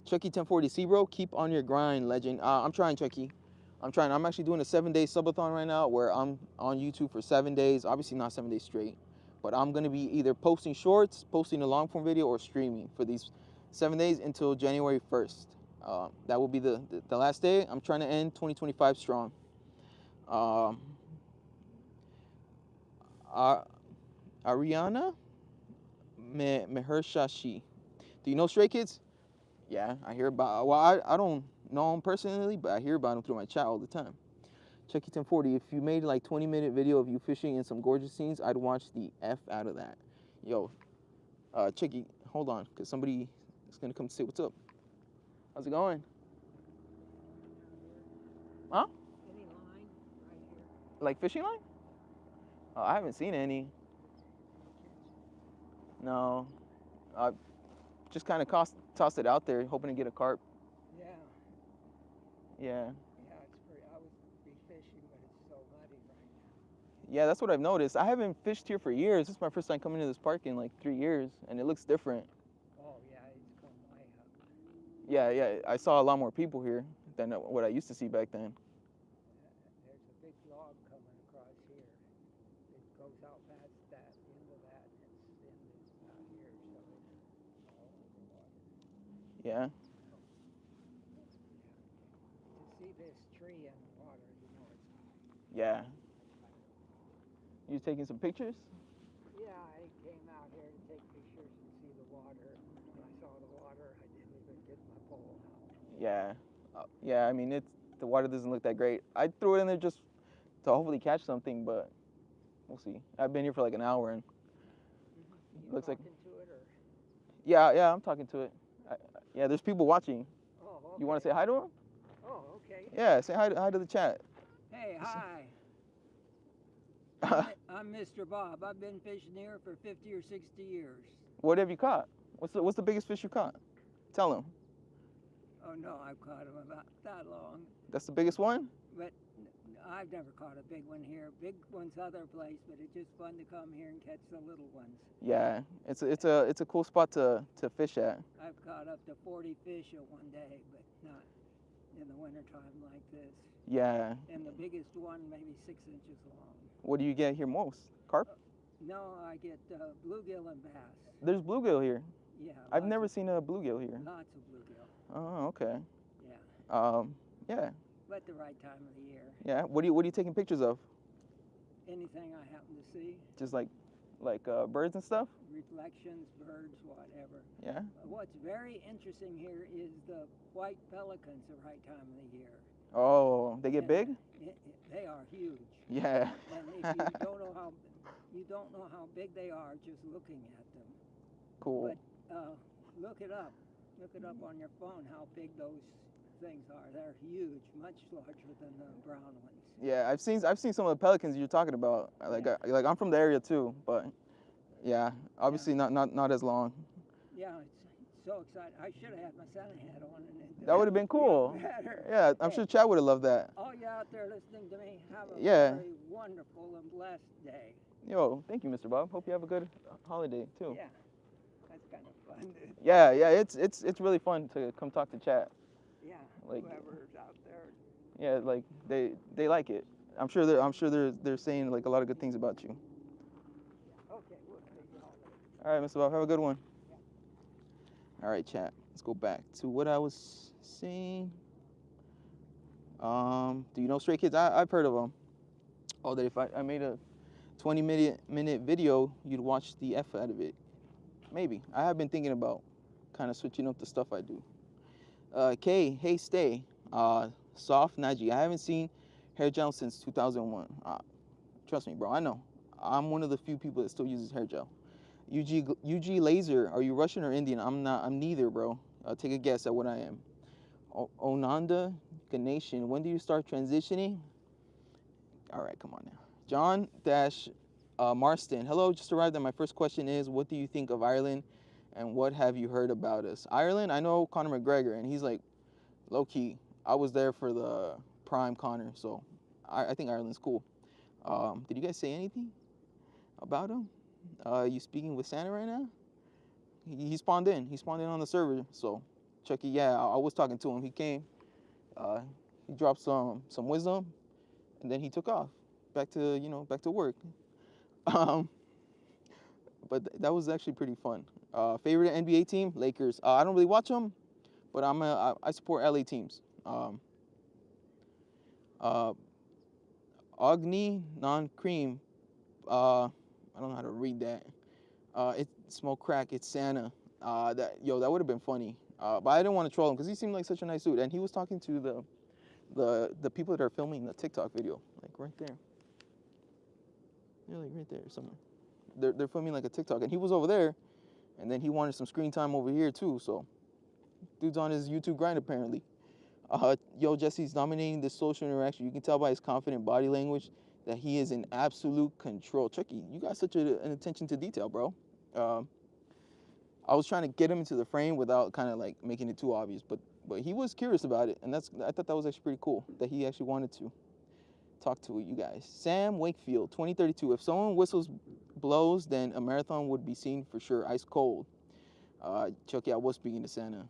Chucky 1040, bro, keep on your grind, legend. I'm trying, Chucky. I'm trying. I'm actually doing a 7-day subathon right now where I'm on YouTube for 7 days. Obviously not 7 days straight, But I'm gonna be either posting shorts, posting a long form video, or streaming for these 7 days until January 1st. That will be the last day. I'm trying to end 2025 strong. Um, Ariana Mehershashi. Do you know Stray Kids? Yeah, I hear about. Well, I don't know him personally, but I hear about him through my chat all the time. Chucky 1040. If you made like 20-minute video of you fishing in some gorgeous scenes, I'd watch the F out of that. Yo, Chucky, hold on, cause somebody is gonna come say what's up. How's it going? Huh? Any line right here? Like fishing line? Oh, I haven't seen any. No, I just kind of tossed it out there, hoping to get a carp. Yeah. Yeah. Yeah, it's pretty. I would be fishing, but it's so muddy right now. Yeah, that's what I've noticed. I haven't fished here for years. This is my first time coming to this park in like 3 years, and it looks different. Oh yeah, it's come way up. Yeah, I saw a lot more people here than what I used to see back then. There's a big log coming across here. It goes out past that, into that, and it's out here, so it's all underwater. Yeah. Yeah. To see this tree in the water, you know it's high. Yeah. You taking some pictures? Yeah, I came out here to take pictures and see the water. When I saw the water, I didn't even get my pole out. Yeah. Yeah, I mean, the water doesn't look that great. I threw it in there just to hopefully catch something, but we'll see. I've been here for like an hour, and You looks like. talking to it or? Yeah, I'm talking to it. Yeah, there's people watching. Oh, okay. You want to say hi to them? Oh, okay. Yeah, say hi to the chat. Hey, hi. I'm Mr. Bob. I've been fishing here for 50 or 60 years. What have you caught? What's the biggest fish you caught? Tell him. Oh no, I've caught them about that long. That's the biggest one? But I've never caught a big one here. Big one's other place, but it's just fun to come here and catch the little ones. Yeah, it's a cool spot to fish at. I've caught up to 40 fish at one day, but not in the wintertime like this. Yeah. And the biggest one maybe 6 inches long. What do you get here most? Carp? No, I get bluegill and bass. There's bluegill here. Yeah. I've never seen a bluegill here. Lots of bluegill. Oh, okay. Yeah. Yeah. But the right time of the year. Yeah. What are you taking pictures of? Anything I happen to see. Just like birds and stuff? Reflections, birds, whatever. Yeah. What's very interesting here is the white pelicans the right time of the year. Oh, they get big? They are huge. Yeah. And if you don't know how big they are just looking at them. Cool. But look it up. Look it up on your phone how big those things are. They're huge, much larger than the brown ones. Yeah, I've seen some of the pelicans you're talking about. Like I'm from the area too, but yeah, obviously not as long. Yeah, it's so exciting. I should have had my Santa hat on. That would have been cool. Yeah, I'm sure Chad would have loved that. All you out there listening to me, have a very wonderful and blessed day. Yo, thank you, Mr. Bob. Hope you have a good holiday too. Yeah, that's kind of fun. Yeah, it's really fun to come talk to Chad. Yeah, like, whoever's out there. Yeah, like they like it. I'm sure they're saying like a lot of good things about you. Yeah. Okay, we'll see you all later. All right, Mr. Bob, have a good one. Yeah. All right, chat. Let's go back to what I was saying. Do you know Stray Kids? I've heard of them. Oh, that if I made a 20-minute video, you'd watch the F out of it. Maybe. I have been thinking about kind of switching up the stuff I do. Kay, hey, stay. Soft Naji. I haven't seen hair gel since 2001. Trust me, bro. I know. I'm one of the few people that still uses hair gel. UG Laser. Are you Russian or Indian? I'm not. I'm neither, bro. Take a guess at what I am. Onanda Ganeshan. When do you start transitioning? All right, come on now. John Marston. Hello, just arrived. And my first question is, what do you think of Ireland, and what have you heard about us? Ireland. I know Conor McGregor, and he's like low key. I was there for the prime Conor, so I think Ireland's cool. Did you guys say anything about him? You speaking with Santa right now? He spawned in. He spawned in on the server. So, Chucky, yeah, I was talking to him. He came. He dropped some wisdom, and then he took off back to work. but that was actually pretty fun. Favorite NBA team? Lakers. I don't really watch them, but I support LA teams. Uh, Agni non cream. I don't know how to read that. It smoke crack. It's Santa. That would have been funny. But I didn't want to troll him because he seemed like such a nice dude, and he was talking to the people that are filming the TikTok video, like right there. Yeah, like right there somewhere. They're filming like a TikTok, and he was over there, and then he wanted some screen time over here too. So, dude's on his YouTube grind apparently. Jesse's dominating the social interaction. You can tell by his confident body language that he is in absolute control. Chucky, you got such an attention to detail, bro. Um, I was trying to get him into the frame without kind of like making it too obvious, but he was curious about it, and I thought that was actually pretty cool that he actually wanted to talk to you guys. Sam Wakefield, 2032. If someone whistles blows, then a marathon would be seen for sure. Ice cold. Chucky, I was speaking to Santa.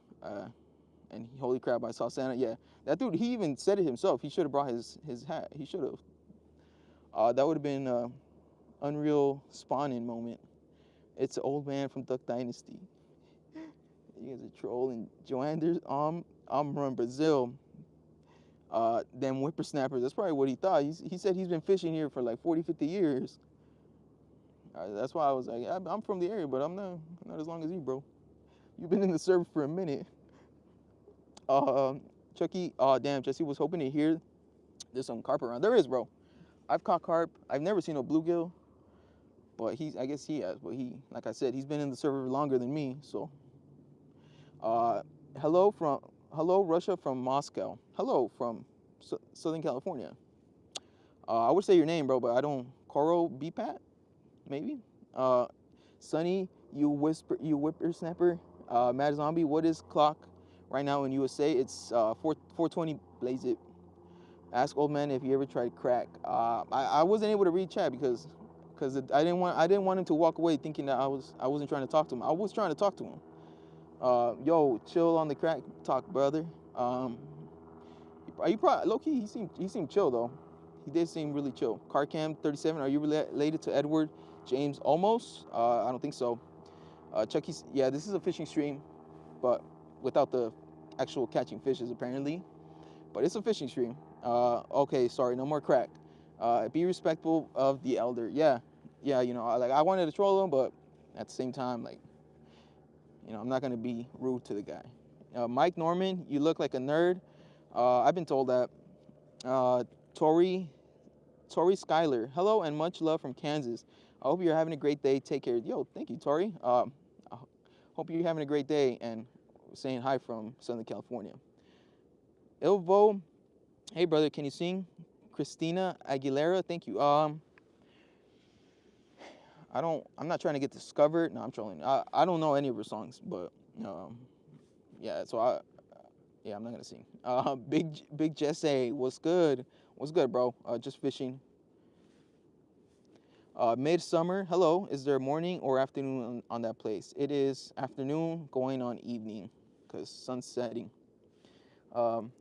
And holy crap, I saw Santa. Yeah, that dude, he even said it himself. He should have brought his hat. He should have. That would have been an unreal spawning moment. It's an old man from Duck Dynasty. You guys are trolling. Joander's I'm from Brazil. Them whippersnappers. That's probably what he thought. He said he's been fishing here for like 40, 50 years. That's why I was like, I'm from the area, but I'm not as long as you, bro. You've been in the service for a minute. Chucky, damn, Jesse was hoping to hear there's some carp around. There is, bro. I've caught carp. I've never seen a bluegill, but I guess he has. But like I said, he's been in the server longer than me. So, uh, hello Russia from Moscow. Hello from Southern California. I would say your name, bro, but I don't. Coro Bpat, maybe. Uh, Sonny, you whippersnapper. Mad Zombie, what is clock right now in USA? It's 4:20. Blaze it. Ask old man if he ever tried crack. I wasn't able to read chat because I didn't want him to walk away thinking that I wasn't trying to talk to him. I was trying to talk to him. Yo, chill on the crack talk, brother. Are you probably low key? He seemed chill though. He did seem really chill. Carcam 37. Are you related to Edward James? Almost. I don't think so. Chucky's. Yeah, this is a fishing stream, but without the actual catching fishes apparently. But it's a fishing stream. Okay, sorry, no more crack. Be respectful of the elder. Yeah, yeah. I wanted to troll him, but at the same time, like, I'm not gonna be rude to the guy. Mike Norman, you look like a nerd. I've been told that. Tori, Tori Skyler, hello and much love from Kansas. I hope you're having a great day. Take care. Yo, thank you, Tori. I hope you're having a great day and saying hi from Southern California. Ilvo, hey brother, can you sing? Christina Aguilera, thank you. I'm not trying to get discovered. No, I'm trolling. I don't know any of her songs, but yeah. Yeah, I'm not gonna sing. Big Jesse, what's good? What's good, bro? Just fishing. Midsummer, hello. Is there morning or afternoon on that place? It is afternoon going on evening, cause sun's setting. Um,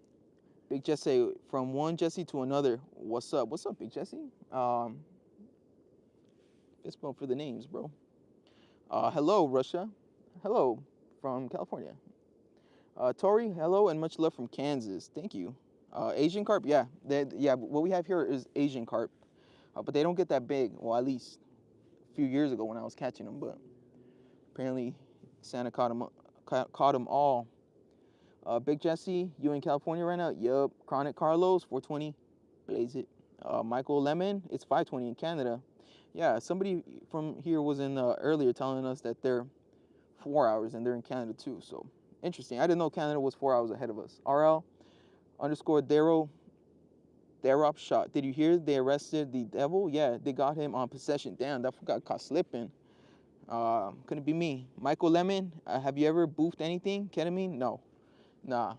Big Jesse, from one Jesse to another. What's up? What's up, Big Jesse? Fist bump for the names, bro. Hello, Russia. Hello from California. Tori, hello and much love from Kansas. Thank you. Asian carp, yeah. Yeah, what we have here is Asian carp. But they don't get that big. Well, at least a few years ago when I was catching them. But apparently Santa caught them all. Big Jesse, you in California right now? Yup. Chronic Carlos, 420. Blaze it. Michael Lemon, it's 520 in Canada. Yeah, somebody from here was in earlier telling us that they're 4 hours and they're in Canada too. So interesting. I didn't know Canada was 4 hours ahead of us. RL underscore Darop shot. Did you hear they arrested the devil? Yeah, they got him on possession. Damn, that got caught slipping. Couldn't be me. Michael Lemon, have you ever boofed anything? Ketamine? No. Nah.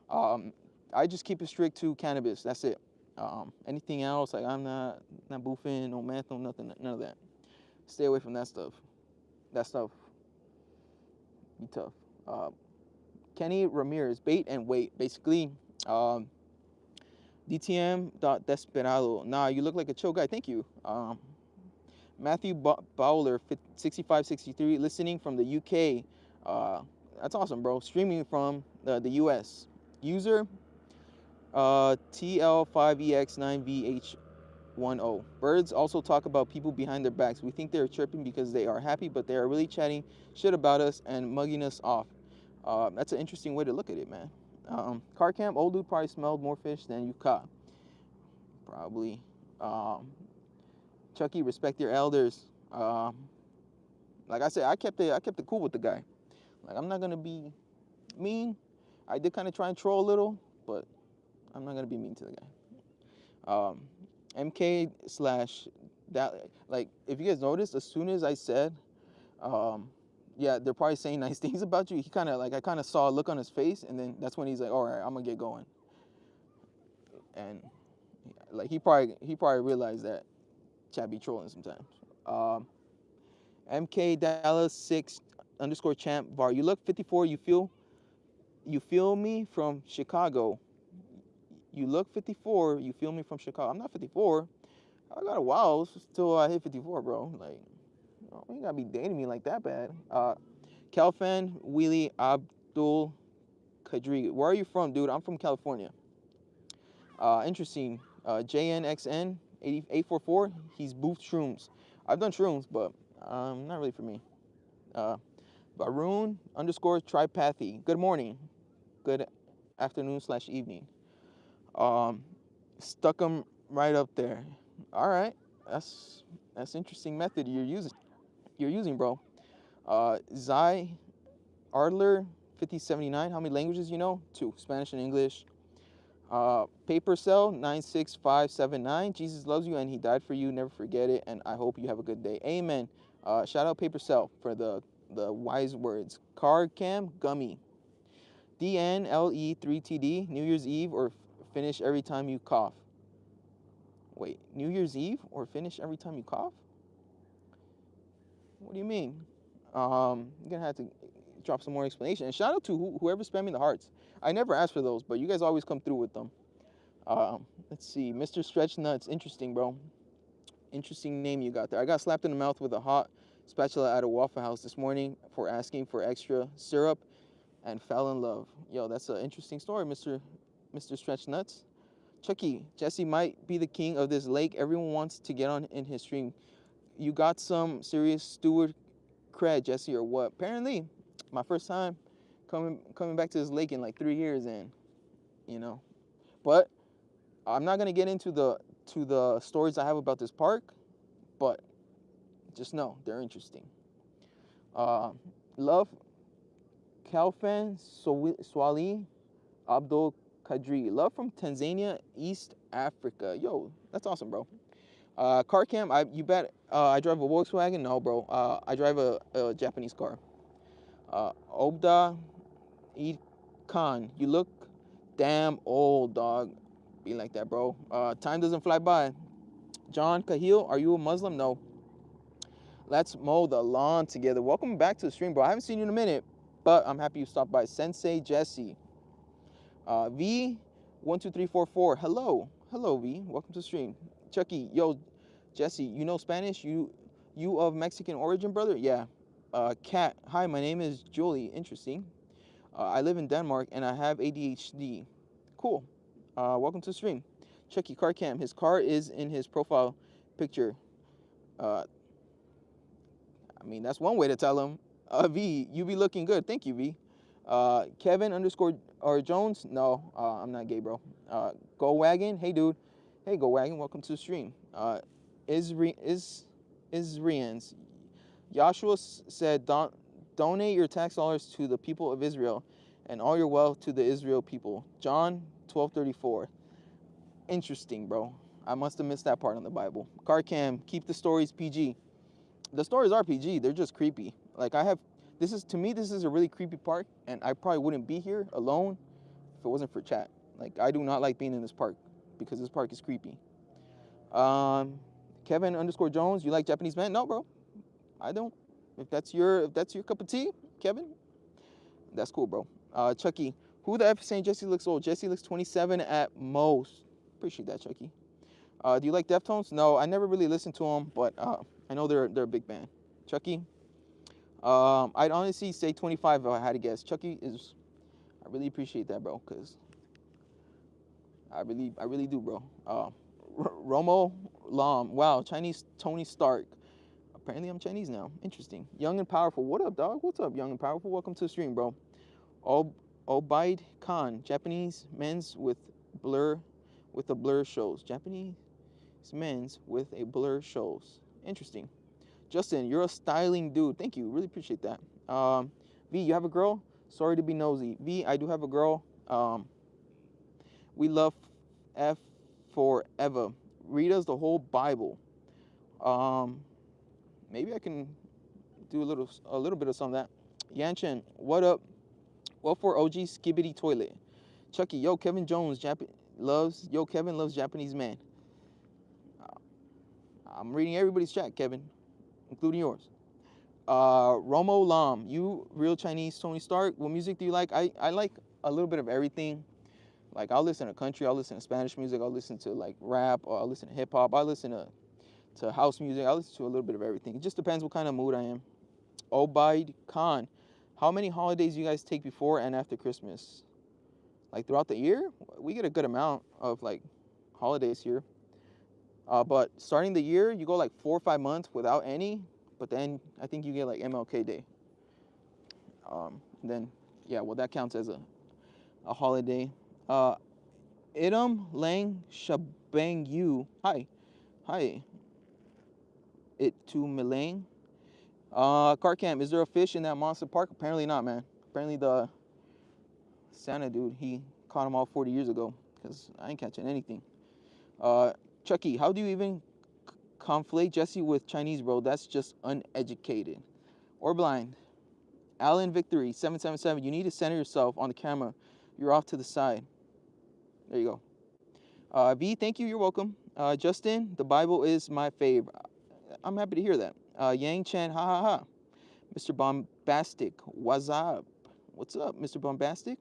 I just keep it strict to cannabis. That's it. Anything else, like I'm not boofing, no meth, no nothing, none of that. Stay away from that stuff. That stuff be tough. Kenny Ramirez, bait and wait. Basically, DTM Desperado. Nah, you look like a chill guy. Thank you. Matthew Bowler, 6563, listening from the UK. That's awesome, bro. Streaming from the US. User TL5EX9VH10. Birds also talk about people behind their backs. We think they're chirping because they are happy, but they are really chatting shit about us and mugging us off. That's an interesting way to look at it, man. Car camp, old dude probably smelled more fish than you caught. Probably. Um, Chucky, respect your elders. Like I said, I kept it cool with the guy. Like I'm not gonna be mean. I did kind of try and troll a little, but I'm not gonna be mean to the guy. MK slash that, like, if you guys noticed, as soon as I said, um, yeah, they're probably saying nice things about you, he kind of, like, I kind of saw a look on his face, and then that's when he's like, all right, I'm gonna get going. And like he probably realized that chat be trolling sometimes. Um, MK Dallas 6 underscore champ var. You look 54. You feel me from Chicago. You look 54. You feel me from Chicago. I'm not 54. I got a while till I hit 54, bro. Like, you ain't gotta be dating me like that bad. Calfan Wheelie Abdul Kadri. Where are you from, dude? I'm from California. Interesting. JNXN 8844. He's boofed shrooms. I've done shrooms, but not really for me. Uh, Baroon underscore Tripathy. Good morning. Good afternoon slash evening. Um, Stuck him right up there. All right, that's interesting method you're using. Bro. Zai Ardler 5079. How many languages you know? Two: Spanish and English. Paper Cell 96579. Jesus loves you and he died for you. Never forget it. And I hope you have a good day. Amen. Shout out Paper Cell for the wise words. Card Cam Gummy. DNLE3TD. New Year's Eve or finish every time you cough. Wait, New Year's Eve or finish every time you cough? What do you mean? You're gonna have to drop some more explanation. And shout out to whoever spammed me the hearts. I never asked for those, but you guys always come through with them. Let's see, Mr. Stretch Nuts. Interesting, bro. Interesting name you got there. I got slapped in the mouth with a hot spatula at a Waffle House this morning for asking for extra syrup and fell in love. Yo, that's an interesting story, Mr. Stretch Nuts. Chucky, Jesse might be the king of this lake. Everyone wants to get on in his stream. You got some serious steward cred, Jesse, or what? Apparently, my first time coming back to this lake in like 3 years, and you know. But I'm not gonna get into the stories I have about this park, but just know they're interesting. Uh, Love Kalfan Swali Abdul Kadri. Love from Tanzania, East Africa. Yo, that's awesome, bro. Car cam, you bet I drive a Volkswagen? No, bro. I drive a Japanese car. Obda Eid Khan, you look damn old, dog. Be like that, bro. Time doesn't fly by. John Kahil, are you a Muslim? No. Let's mow the lawn together. Welcome back to the stream, bro. I haven't seen you in a minute, but I'm happy you stopped by. Sensei Jesse. V12344. Hello, V. Welcome to the stream. Chucky, yo, Jesse, you know Spanish? You of Mexican origin, brother? Yeah. Kat, hi, my name is Julie. Interesting. I live in Denmark and I have ADHD. Cool. Welcome to the stream. Chucky car cam. His car is in his profile picture. Uh, I mean, that's one way to tell him. V, you be looking good. Thank you, V. Kevin underscore or Jones. No, I'm not gay, bro. Go Wagon. Hey, dude. Hey, Go Wagon. Welcome to the stream. Israeans. Joshua said, donate your tax dollars to the people of Israel and all your wealth to the Israel people. John 12:34. Interesting, bro. I must have missed that part in the Bible. Car cam, keep the stories PG. The stories are PG. They're just creepy. Like to me, this is a really creepy park, and I probably wouldn't be here alone if it wasn't for chat. Like, I do not like being in this park because this park is creepy. Kevin underscore Jones, you like Japanese men? No, bro. I don't. If that's your cup of tea, Kevin, that's cool, bro. Chucky, who the F is saying Jesse looks old? Jesse looks 27 at most. Appreciate that, Chucky. Do you like Deftones? No, I never really listened to them, but I know they're a big band. Chucky, I'd honestly say 25 if I had to guess. Chucky is, I really appreciate that, bro, because I really do, bro. Romo Lam, wow, Chinese Tony Stark. Apparently I'm Chinese now. Interesting. Young and powerful. What up, dog? What's up, young and powerful? Welcome to the stream, bro. Obaid Khan, Japanese men's blur with a blur shows. Japanese men's with a blur shows. Interesting. Justin, you're a styling dude. Thank you. Really appreciate that. V, you have a girl? Sorry to be nosy. V, I do have a girl. We love F forever. Read us the whole Bible. Um, Maybe I can do a little bit of some of that. Yanchen, what up? What for OG Skibbity Toilet? Chucky, yo, Kevin Jones Kevin loves Japanese man. I'm reading everybody's chat, Kevin, including yours. Romo Lam, you real Chinese Tony Stark. What music do you like? I like a little bit of everything. Like I'll listen to country, I'll listen to Spanish music, I'll listen to like rap, or I'll listen to hip hop, I'll listen to house music, I'll listen to a little bit of everything. It just depends what kind of mood I am. Obaid Khan, how many holidays do you guys take before and after Christmas? Like throughout the year, we get a good amount of like holidays here. But starting the year, you go like 4 or 5 months without any. But then I think you get like MLK Day. Then yeah, well that counts as a holiday. Idam Lang Shabang Yu. Hi. It to Milang. Cart Camp, is there a fish in that monster park? Apparently not, man. Apparently the Santa dude, he caught them all 40 years ago. Because I ain't catching anything. Chucky, how do you even conflate Jesse with Chinese, bro? That's just uneducated. Or blind. Alan Victory, 777. You need to center yourself on the camera. You're off to the side. There you go. V, thank you. You're welcome. Justin, the Bible is my fave. I'm happy to hear that. Yang Chen, ha ha ha. Mr. Bombastic, what's up? What's up, Mr. Bombastic?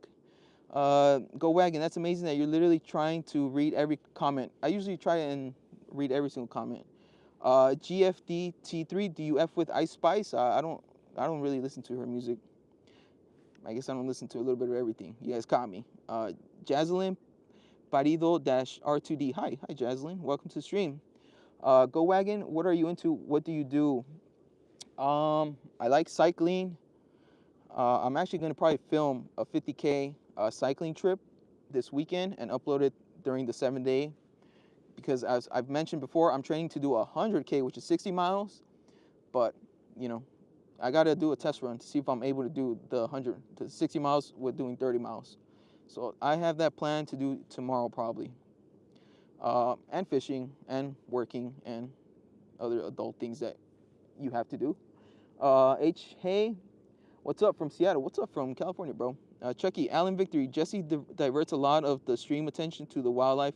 Go Wagon, that's amazing that you're literally trying to read every comment. I usually try and read every single comment. GFDT3, do you F with Ice Spice? I don't really listen to her music. I guess I don't listen to a little bit of everything. You guys caught me. Jaslyn Parido-R2D. Hi, Jaslyn. Welcome to the stream. Go Wagon, what are you into? What do you do? I like cycling. I'm actually going to probably film a 50K cycling trip this weekend and upload it during the 7-day. Because as I've mentioned before, I'm training to do 100K, which is 60 miles. But, you know, I got to do a test run to see if I'm able to do the 100 to 60 miles with doing 30 miles. So I have that plan to do tomorrow probably. And fishing and working and other adult things that you have to do. Hey, what's up from Seattle? What's up from California, bro? Chucky, Alan Victory. Jesse diverts a lot of the stream attention to the wildlife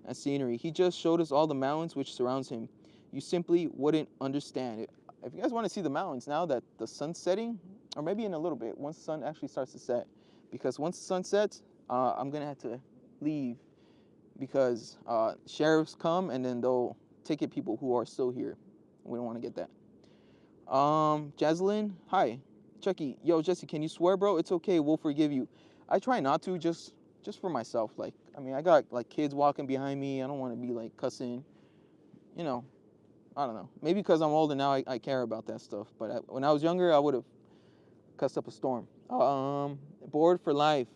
and scenery. He just showed us all the mountains which surrounds him. You simply wouldn't understand it. If you guys want to see the mountains now that the sun's setting, or maybe in a little bit, once the sun actually starts to set, because once the sun sets, I'm gonna have to leave because sheriffs come and then they'll ticket people who are still here. We don't want to get that. Jaslyn, hi. Chucky, yo, Jesse, can you swear, bro? It's okay, we'll forgive you. I try not to, just for myself. Like, I mean, I got like kids walking behind me. I don't want to be like cussing. You know, I don't know. Maybe because I'm older now, I care about that stuff. But when I was younger, I would have cussed up a storm. Bored for life.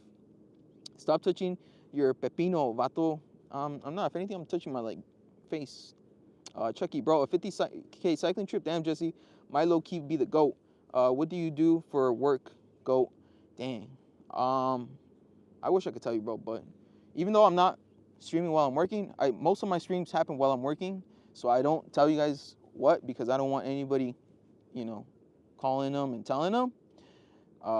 Stop touching your pepino, vato. I'm not. If anything, I'm touching my like face. Chucky, bro, a 50K cycling trip. Damn, Jesse, my low key be the goat. What do you do for work, goat? Dang. I wish I could tell you, bro, but even though I'm not streaming while I'm working, most of my streams happen while I'm working, so I don't tell you guys what because I don't want anybody, you know, calling them and telling them.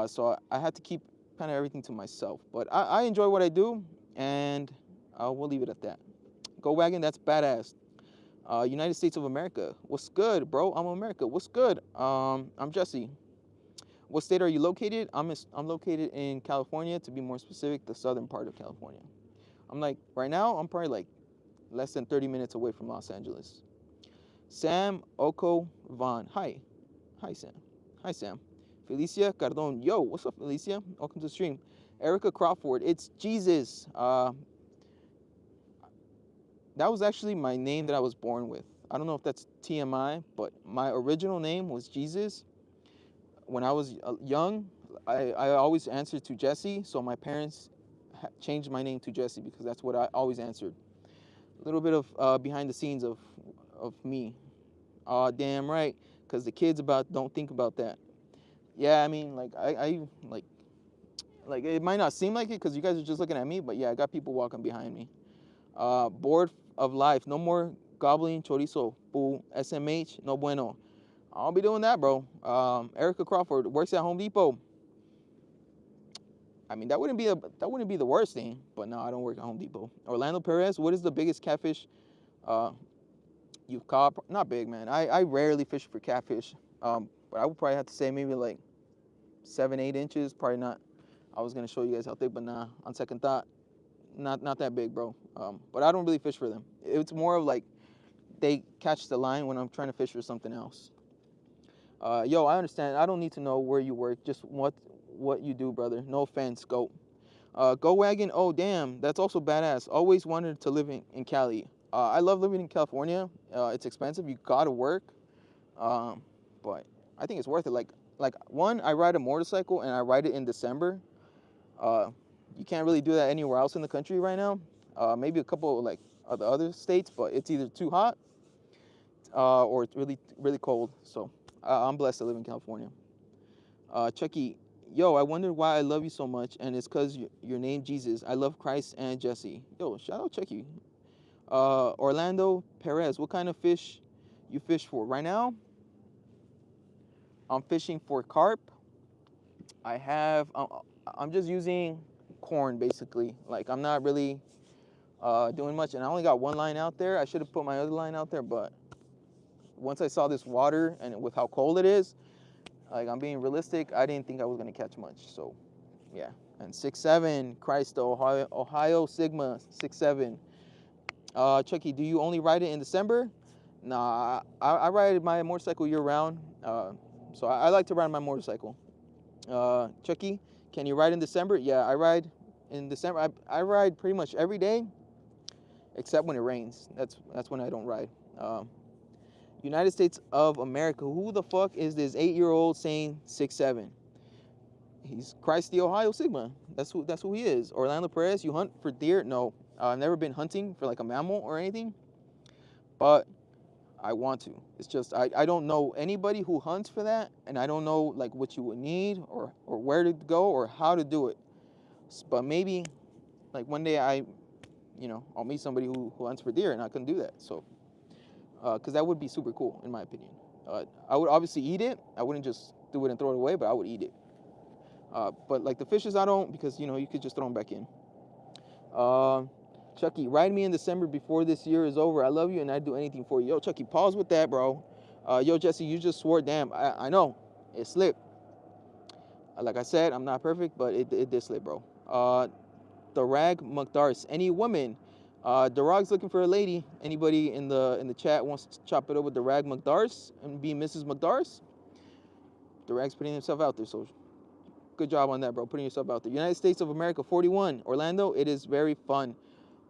So I had to keep kind of everything to myself. But I enjoy what I do, and we'll leave it at that. Go Wagon, that's badass. United States of America. What's good, bro? I'm America. What's good? I'm Jesse. What state are you located? I'm located in California, to be more specific, the southern part of California. I'm like, right now, I'm probably like less than 30 minutes away from Los Angeles. Sam Oko Vaughn. Hi. Hi, Sam. Hi, Sam. Felicia Cardon. Yo, what's up, Felicia? Welcome to the stream. Erica Crawford. It's Jesus. That was actually my name that I was born with. I don't know if that's TMI, but my original name was Jesus. When I was young, I always answered to Jesse, so my parents changed my name to Jesse because that's what I always answered. A little bit of behind the scenes of me. Aw, damn right, because the kids about don't think about that. Yeah, I mean, like I like it might not seem like it because you guys are just looking at me, but yeah, I got people walking behind me. Bored of life. No more gobbling chorizo. Boo. SMH. No bueno. I'll be doing that, bro. Erica Crawford works at Home Depot. I mean, that wouldn't be the worst thing, but no, I don't work at Home Depot. Orlando Perez, what is the biggest catfish uh, you've caught? Not big, man. I rarely fish for catfish, but I would probably have to say maybe like 7, 8 inches. Probably not. I was gonna show you guys how thick, but nah. On second thought, not that big, bro. But I don't really fish for them. It's more of like they catch the line when I'm trying to fish for something else. Yo, I understand. I don't need to know where you work. Just what you do, brother. No offense. Go. Go wagon. Oh damn, that's also badass. Always wanted to live in Cali. I love living in California. It's expensive. You gotta work. Um, but I think it's worth it. Like one, I ride a motorcycle and I ride it in December. Uh, you can't really do that anywhere else in the country right now. Maybe a couple of, like of the other states, but it's either too hot or it's really cold. So I'm blessed to live in California. Chucky, yo, I wonder why I love you so much, and it's cause your name Jesus. I love Christ and Jesse. Yo, shout out Chucky. Orlando Perez, what kind of fish you fish for? Right now, I'm fishing for carp. I have, I'm just using corn basically. Like I'm not really doing much, and I only got one line out there. I should have put my other line out there, but once I saw this water and with how cold it is, like I'm being realistic, I didn't think I was gonna catch much. So yeah, and 6'7", Christ, Ohio Sigma 6'7". Chucky, do you only ride it in December? Nah, I ride my motorcycle year round. So I like to ride my motorcycle. Chucky, can you ride in December? Yeah, I ride in December. I ride pretty much every day, except when it rains. That's when I don't ride. United States of America. Who the fuck is this 8-year-old saying 6'7"? He's Christ the Ohio Sigma. That's who he is. Orlando Perez, you hunt for deer? No. I've never been hunting for like a mammal or anything, but I want to. It's just I don't know anybody who hunts for that, and I don't know like what you would need or where to go or how to do it. But maybe like one day I'll meet somebody who hunts for deer and I can do that. So because that would be super cool in my opinion. I would obviously eat it. I wouldn't just do it and throw it away, but I would eat it. But like the fishes, I don't because you could just throw them back in. Uh, Chucky, ride me in December before this year is over. I love you and I'd do anything for you. Yo, Chucky, pause with that, bro. Yo, Jesse, you just swore. Damn, I know it slipped. Like I said, I'm not perfect, but it did slip, bro. The Rag McDarse. Any woman? Darag's looking for a lady. Anybody in the chat wants to chop it up with the Rag McDarse and be Mrs. McDarse? Darag's putting himself out there, so good job on that, bro. Putting yourself out there. United States of America, 41. Orlando, it is very fun.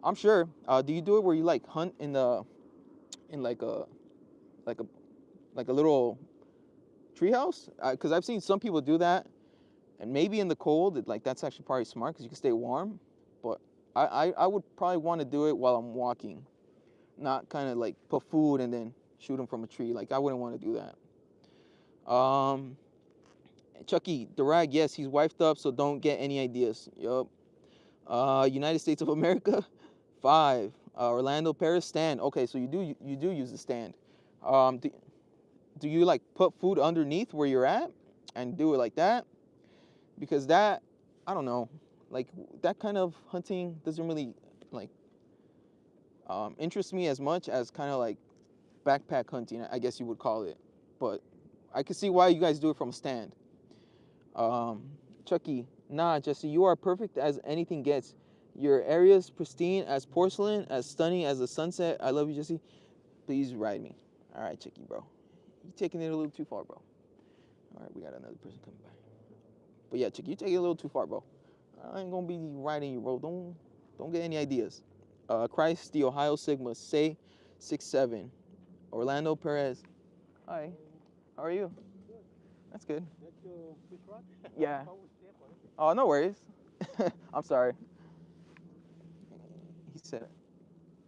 I'm sure. Do you do it where you like hunt in like a like a little treehouse? Because I've seen some people do that, and maybe in the cold, like that's actually probably smart because you can stay warm. But I would probably want to do it while I'm walking, not kind of like put food and then shoot them from a tree. Like I wouldn't want to do that. Chucky, the rag, yes, he's wifed up, so don't get any ideas. Yup. United States of America, 5. Orlando, Paris, stand. Okay, so you do use the stand. Do you like put food underneath where you're at and do it like that? Because that, I don't know, like that kind of hunting doesn't really like interest me as much as kind of like backpack hunting, I guess you would call it. But I can see why you guys do it from a stand. Chucky, nah, Jesse, you are perfect as anything gets. Your area's pristine as porcelain, as stunning as the sunset. I love you, Jesse. Please ride me. All right, Chucky, bro. You taking it a little too far, bro. All right, we got another person coming by. But yeah, Chucky, you take it a little too far, bro. I ain't gonna be riding you, bro. Don't get any ideas. Christ, the Ohio Sigma, say 6'7". Orlando Perez. Hi. How are you? Good. That's good. That's your fish rod? Yeah. Always there for it. Oh, no worries. I'm sorry. He said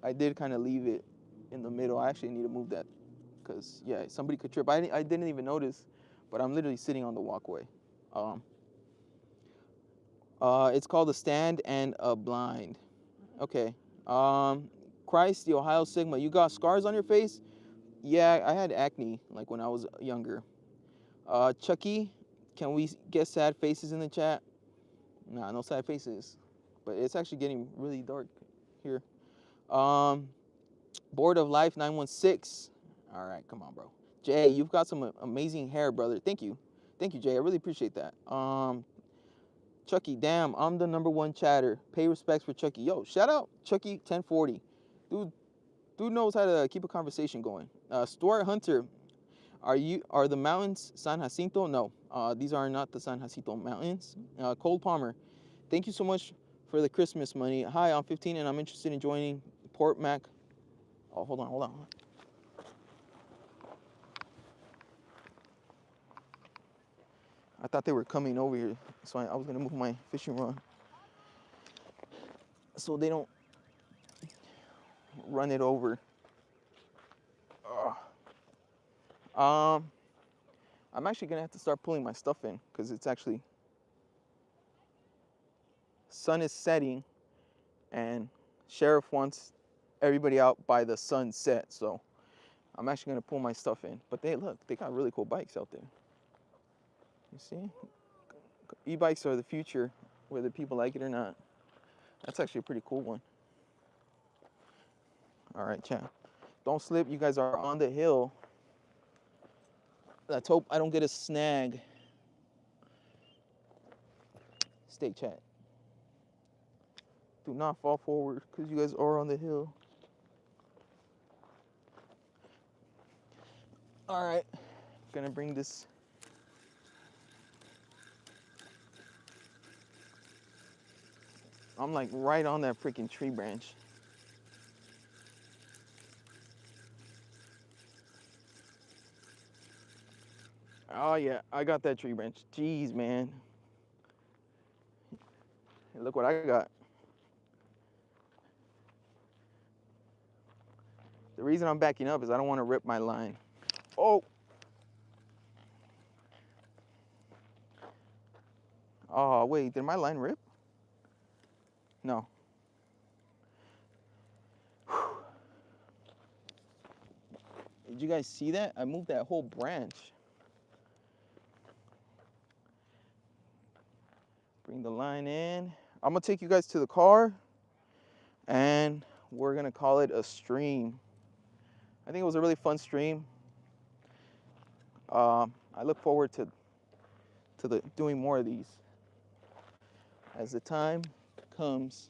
I did kind of leave it in the middle. I actually need to move that because yeah, somebody could trip. I didn't even notice, but I'm literally sitting on the walkway. Um, it's called a stand and a blind. Okay. Christ, the Ohio Sigma. You got scars on your face? Yeah, I had acne like when I was younger. Chucky, can we get sad faces in the chat? Nah, no sad faces. But it's actually getting really dark here. Um, Board of Life 916. All right, come on, bro. Jay, you've got some amazing hair, brother. Thank you. Thank you, Jay. I really appreciate that. Chucky, damn, I'm the #1 chatter. Pay respects for Chucky. Yo, shout out Chucky 1040. Dude knows how to keep a conversation going. Stuart Hunter, are the mountains San Jacinto? No, these are not the San Jacinto mountains. Cole Palmer, thank you so much for the Christmas money. Hi, I'm 15 and I'm interested in joining Port Mac. Oh, hold on. I thought they were coming over here, so I was gonna move my fishing rod so they don't run it over. Ugh. I'm actually gonna have to start pulling my stuff in because it's actually sun is setting, and sheriff wants everybody out by the sunset. So I'm actually gonna pull my stuff in. But they got really cool bikes out there. You see, e-bikes are the future, whether people like it or not. That's actually a pretty cool one. All right, chat. Don't slip. You guys are on the hill. Let's hope I don't get a snag. Stay chat. Do not fall forward because you guys are on the hill. All right, gonna bring this. I'm like right on that freaking tree branch. Oh yeah, I got that tree branch. Jeez, man. Look what I got. The reason I'm backing up is I don't want to rip my line. Oh. Oh, wait, did my line rip? No. Did you guys see that? I moved that whole branch. Bring the line in. I'm gonna take you guys to the car and we're gonna call it a stream. I think it was a really fun stream. I look forward to doing more of these as the time comes.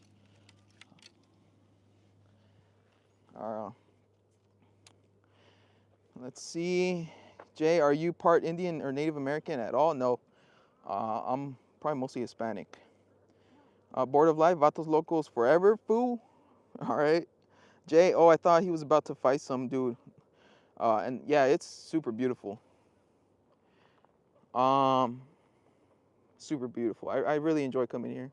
Let's see. Jay, are you part Indian or Native American at all? No. I'm probably mostly Hispanic. Board of Life, Vatos Locos forever, fool. All right. Jay, oh, I thought he was about to fight some dude. And yeah, it's super beautiful. Um, Super beautiful. I really enjoy coming here.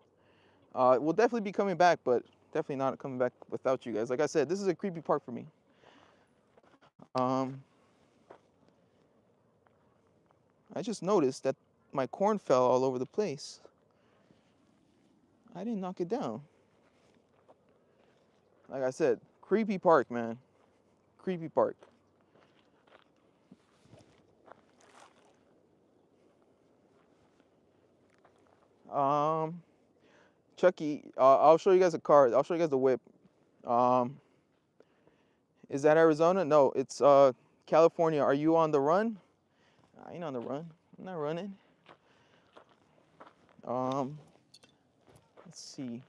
We'll definitely be coming back, but definitely not coming back without you guys. Like I said, this is a creepy park for me. I just noticed that my corn fell all over the place. I didn't knock it down. Like I said, creepy park, man. Creepy park. Um, Chucky, I'll show you guys a card. I'll show you guys the whip. Um, is that Arizona? No, it's California. Are you on the run? I ain't on the run. I'm not running. Um, let's see.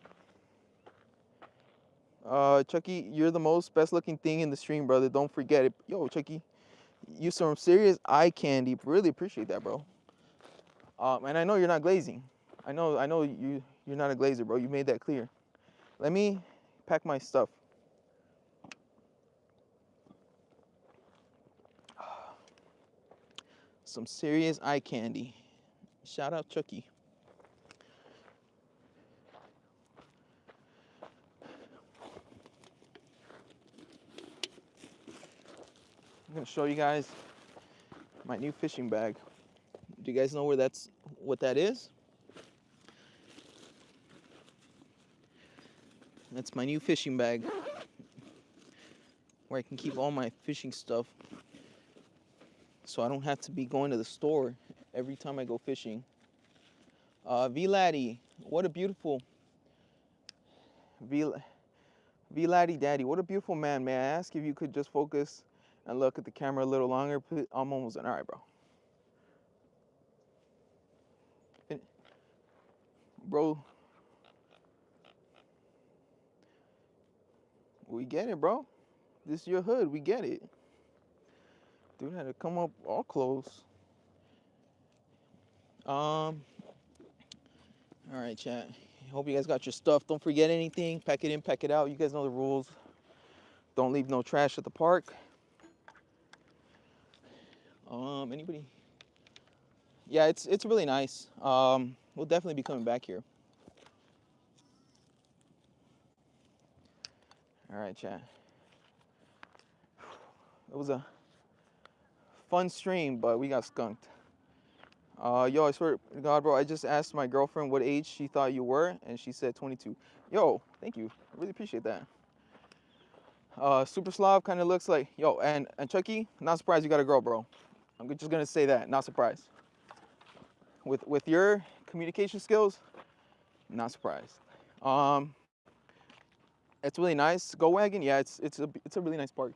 Chucky, you're the most best looking thing in the stream, brother. Don't forget it. Yo, Chucky. You some serious eye candy. Really appreciate that, bro. And I know you're not glazing. I know you're not a glazer, bro. You made that clear. Let me pack my stuff. Some serious eye candy. Shout out Chucky. I'm gonna show you guys my new fishing bag. Do you guys know what that is? That's my new fishing bag where I can keep all my fishing stuff so I don't have to be going to the store every time I go fishing. V Laddie, what a beautiful V V Laddie Daddy, what a beautiful man. May I ask if you could just focus and look at the camera a little longer? Please? I'm almost done. All right, bro. Bro, we get it, bro. This is your hood. We get it. Dude had to come up all close. All right, chat. Hope you guys got your stuff. Don't forget anything. Pack it in, pack it out. You guys know the rules. Don't leave no trash at the park. Anybody? Yeah, it's really nice. We'll definitely be coming back here. All right, chat. It was a fun stream, but we got skunked. Yo, I swear to God, bro, I just asked my girlfriend what age she thought you were, and she said 22. Yo, thank you. I really appreciate that. Super Slav kind of looks like, yo, and Chucky, not surprised you got a girl, bro. I'm just gonna say that, not surprised. With your communication skills, not surprised. Um, it's really nice. Go Wagon, yeah, it's a really nice park.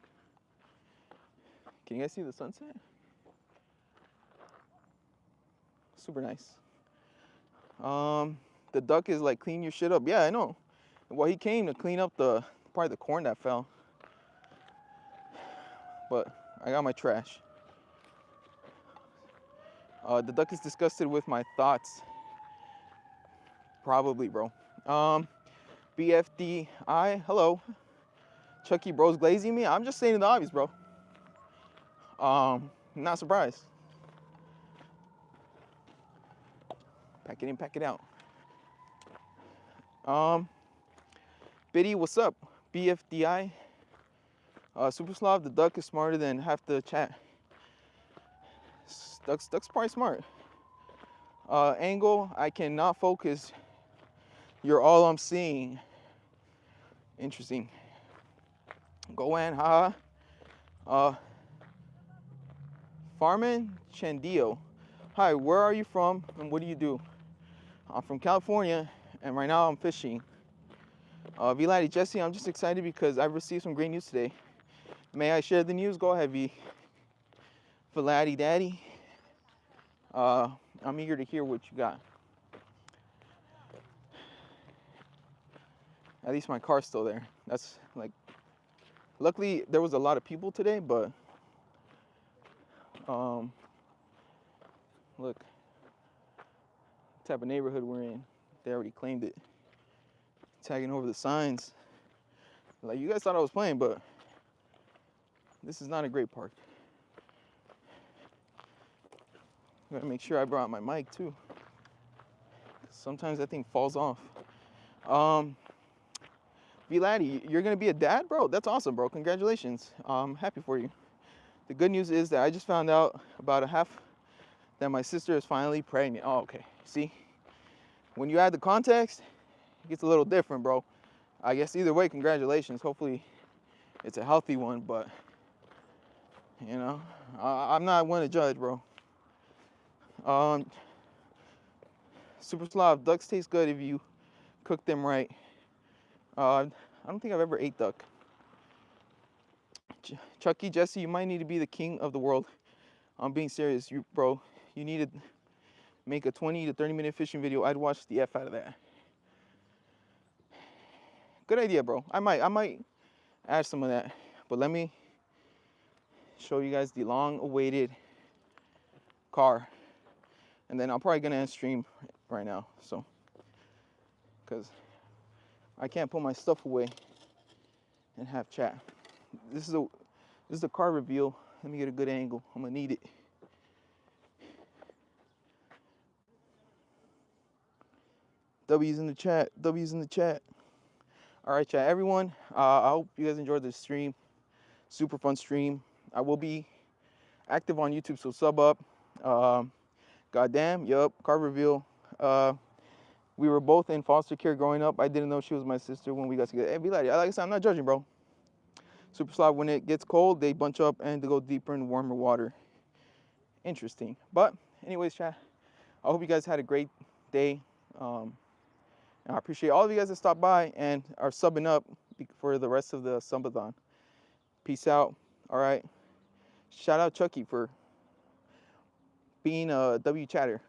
Can you guys see the sunset? Super nice. The duck is like clean your shit up. Yeah, I know. Well, he came to clean up probably the corn that fell. But I got my trash. The duck is disgusted with my thoughts. Probably, bro. BFDI, hello. Chucky Bros glazing me. I'm just saying the obvious, bro. Not surprised. Pack it in, pack it out. Biddy, what's up? BFDI. Super Slav, the duck is smarter than half the chat. Duck's probably smart. Angle, I cannot focus. You're all I'm seeing. Interesting. Goan, haha. Farman Chandio. Hi, where are you from and what do you do? I'm from California and right now I'm fishing. V Jesse, I'm just excited because I've received some great news today. May I share the news? Go ahead, V. Vladi Daddy. I'm eager to hear what you got. At least my car's still there. That's like, luckily there was a lot of people today, but look, the type of neighborhood we're in. They already claimed it. Tagging over the signs. Like, you guys thought I was playing, but this is not a great park. I gotta make sure I brought my mic too. Sometimes that thing falls off. V-Laddie, you're gonna be a dad, bro? That's awesome, bro. Congratulations. I'm happy for you. The good news is that I just found out about a half that my sister is finally pregnant. Oh, okay. See? When you add the context, it gets a little different, bro. I guess either way, congratulations. Hopefully it's a healthy one, but you know, I'm not one to judge, bro. Super Slav, ducks taste good if you cook them right. I don't think I've ever ate duck. Chucky, Jesse, you might need to be the king of the world. I'm being serious, bro. You need to make a 20 to 30 minute fishing video. I'd watch the F out of that. Good idea, bro. I might add some of that, but let me show you guys the long-awaited car, and then I'm probably gonna end stream right now, so because I can't put my stuff away and have chat. This is the car reveal. Let me get a good angle. I'm gonna need it. W's in the chat. W's in the chat. All right, chat. Everyone, I hope you guys enjoyed this stream. Super fun stream. I will be active on YouTube, so sub up. Goddamn, yup. Car reveal. We were both in foster care growing up. I didn't know she was my sister when we got together. Hey, be like I said, I'm not judging, bro. Super slot. When it gets cold, they bunch up and they go deeper in warmer water. Interesting. But anyways, chat. I hope you guys had a great day. And I appreciate all of you guys that stopped by and are subbing up for the rest of the Subathon. Peace out. All right. Shout out Chucky for being a W chatter.